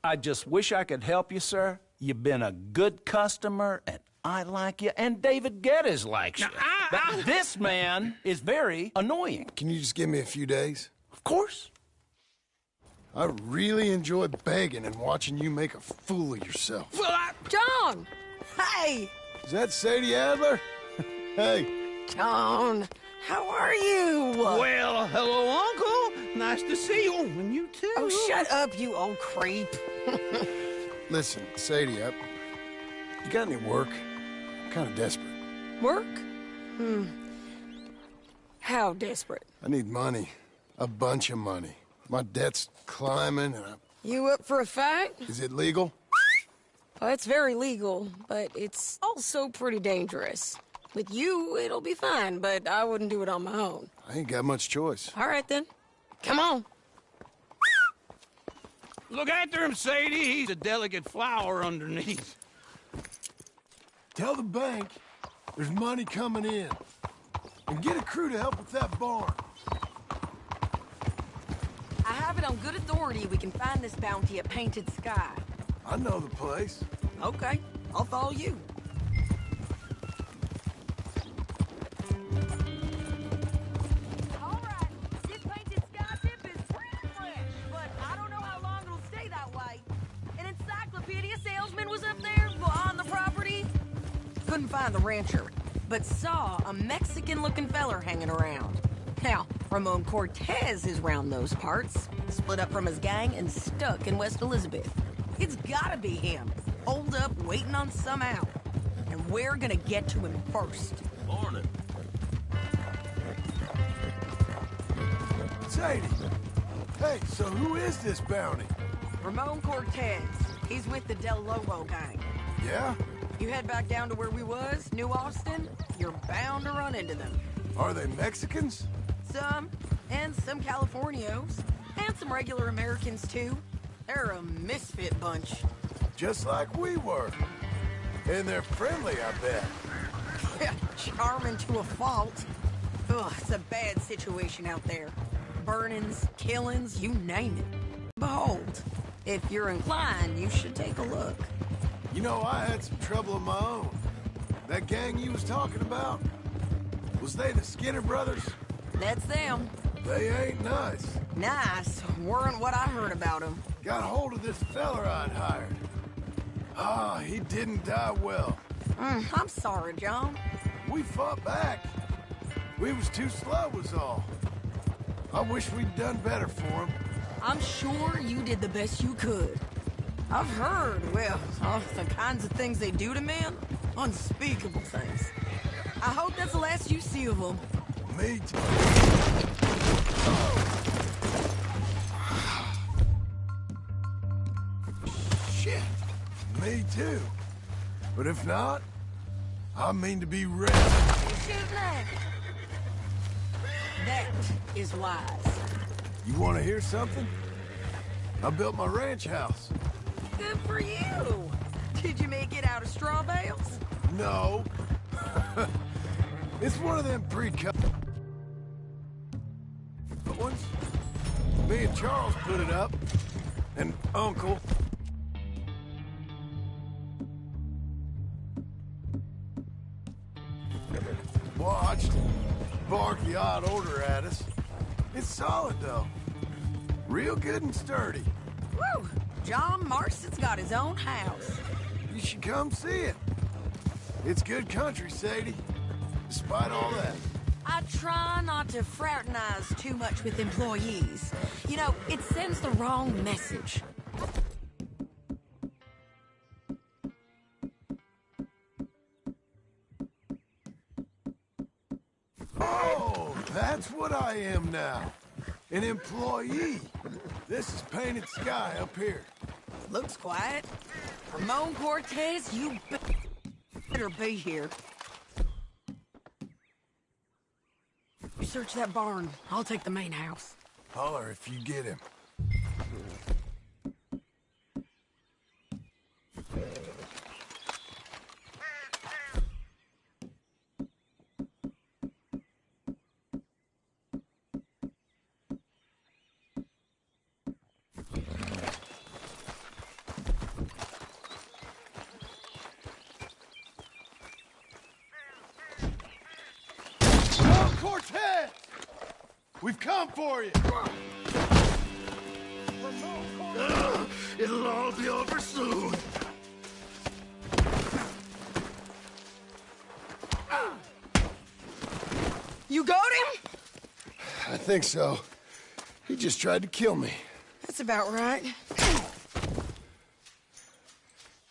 I just wish I could help you, sir. You've been a good customer, and I like you, and David Geddes likes you. But this man is very annoying. Can you just give me a few days? Of course. I really enjoy begging and watching you make a fool of yourself. John! Hey! Is that Sadie Adler? Hey. John, how are you? Well, hello, Uncle. Nice to see you. And you too. Oh, shut up, you old creep. Listen, Sadie, you got any work? I'm kind of desperate. Work? How desperate? I need money. A bunch of money. My debt's climbing and You up for a fight? Is it legal? Well, it's very legal, but it's also pretty dangerous. With you, it'll be fine, but I wouldn't do it on my own. I ain't got much choice. All right, then. Come on. Look after him, Sadie. He's a delicate flower underneath. Tell the bank there's money coming in. And get a crew to help with that barn. I have it on good authority we can find this bounty at Painted Sky. I know the place. Okay, I'll follow you. All right, this Painted Sky tip is pretty fresh, but I don't know how long it'll stay that way. An encyclopedia salesman was up there on the property. Couldn't find the rancher, but saw a Mexican-looking feller hanging around. Now, Ramon Cortez is round those parts, split up from his gang and stuck in West Elizabeth. It's gotta be him, holed up waiting on some out. And we're gonna get to him first. Morning. Sadie! Hey, so who is this bounty? Ramon Cortez. He's with the Del Lobo gang. Yeah? You head back down to where we was, New Austin, you're bound to run into them. Are they Mexicans? Some, and some Californios, and some regular Americans too. They're a misfit bunch. Just like we were. And they're friendly, I bet. Charming to a fault. Ugh, it's a bad situation out there. Burnings, killings, you name it. Behold, if you're inclined, you should take a look. You know, I had some trouble of my own. That gang you was talking about, was they the Skinner brothers? That's them. They ain't nice. Nice weren't what I heard about them. Got hold of this feller I'd hired. Ah, he didn't die well. I'm sorry, John. We fought back. We was too slow was all. I wish we'd done better for him. I'm sure you did the best you could. I've heard, well, the kinds of things they do to men. Unspeakable things. I hope that's the last you see of them. Me too. Shit. Me too. But if not, I mean to be ready. You shooting at? That is wise. You want to hear something? I built my ranch house. Good for you. Did you make it out of straw bales? No. It's one of them pre-cut ones. Me and Charles put it up. And Uncle. Watched. Barked the odd order at us. It's solid, though. Real good and sturdy. Woo! John Marston's got his own house. You should come see it. It's good country, Sadie. Despite all that. I try not to fraternize too much with employees. You know, it sends the wrong message. Oh, that's what I am now. An employee. This is Painted Sky up here. Looks quiet. Ramon Cortez, you better be here. You search that barn. I'll take the main house. Holler if you get him. Cortez! We've come for you! It'll all be over soon. You got him? I think so. He just tried to kill me. That's about right.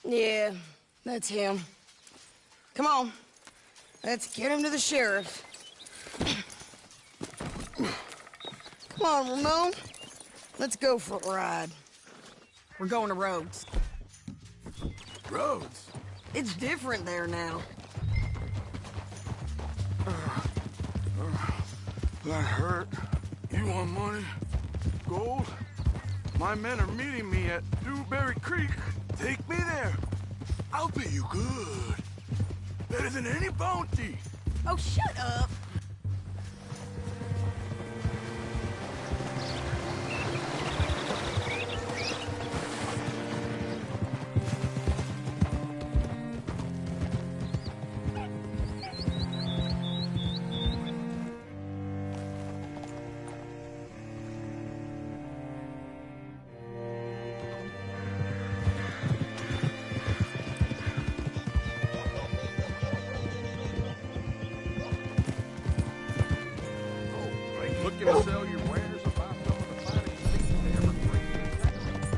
Yeah, that's him. Come on. Let's get him to the sheriff. Come on, Ramon. Let's go for a ride. We're going to Rhodes. Rhodes? It's different there now. That hurt. You want money? Gold? My men are meeting me at Dewberry Creek. Take me there. I'll pay you good. Better than any bounty. Oh, shut up.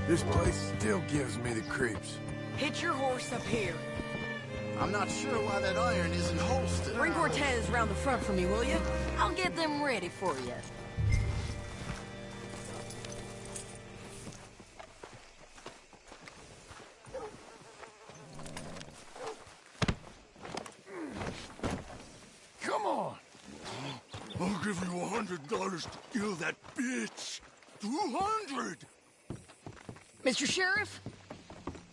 This place still gives me the creeps. Hitch your horse up here. I'm not sure why that iron isn't holstered. Bring Cortez round the front for me, will you? I'll get them ready for you. Come on. I'll give you $100 to kill that bitch. 200. Mr. Sheriff?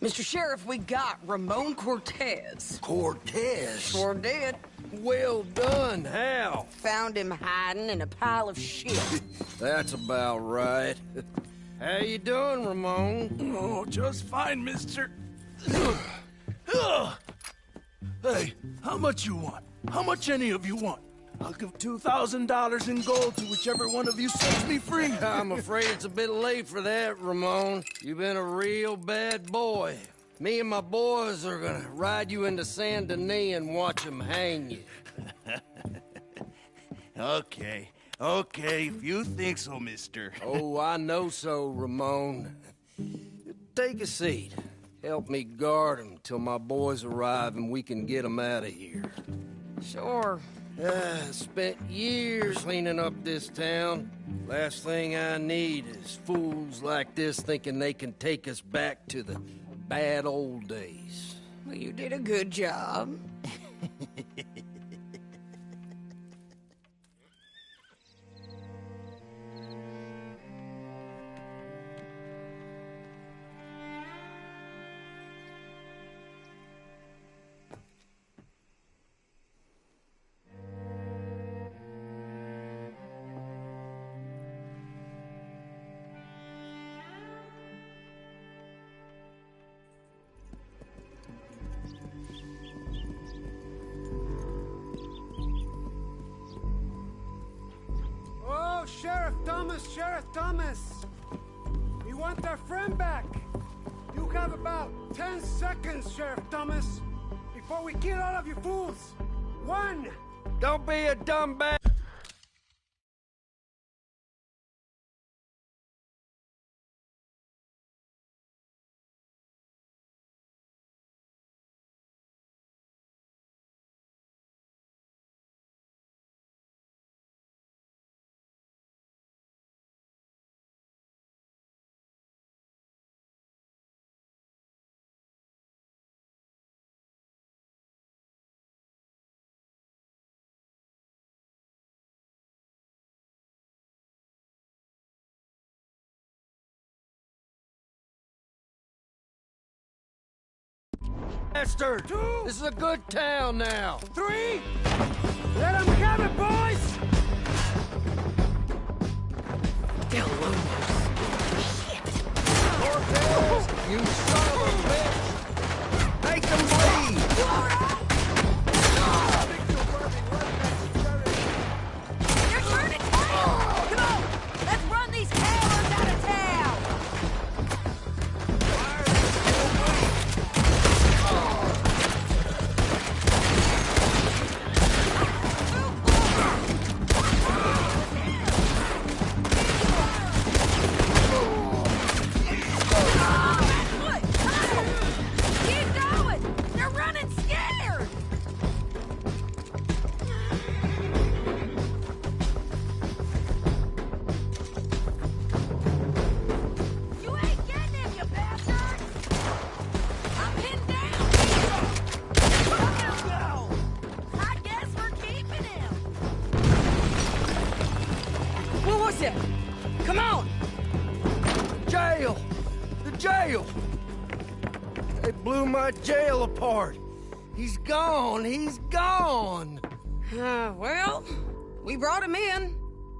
Mr. Sheriff, we got Ramon Cortez. Cortez? Sure did. Well done. How? Found him hiding in a pile of shit. That's about right. How you doing, Ramon? Oh, just fine, mister. Hey, how much you want? How much any of you want? I'll give $2,000 in gold to whichever one of you sets me free. I'm afraid it's a bit late for that, Ramon. You've been a real bad boy. Me and my boys are gonna ride you into Saint Denis and watch them hang you. Okay, if you think so, mister. Oh, I know so, Ramon. Take a seat. Help me guard them till my boys arrive and we can get them out of here. Sure. Spent years cleaning up this town. Last thing I need is fools like this thinking they can take us back to the bad old days. Well, you did a good job. Sheriff Thomas! We want our friend back! You have about 10 seconds, Sheriff Thomas, before we kill all of you fools! 1! Don't be a dumb bat! Bastard! 2! This is a good town now! 3! Let them have it, boys! Cortez, you son of a bitch! Make them bleed! You all right? They're turning tail! Come on! Let's run these cowards out of town! Keep going! They're running scared! You ain't getting him, you bastard! I'm pinned down! Let him go! I guess we're keeping him! What was it? Come on! Jail! The jail! They blew my jail apart! He's gone! He's gone! Well, we brought him in.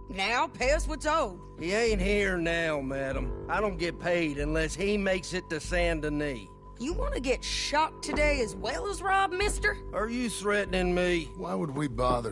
Now pay us what's owed. He ain't here now, madam. I don't get paid unless he makes it to Saint Denis. You want to get shot today as well as Rob, mister? Are you threatening me? Why would we bother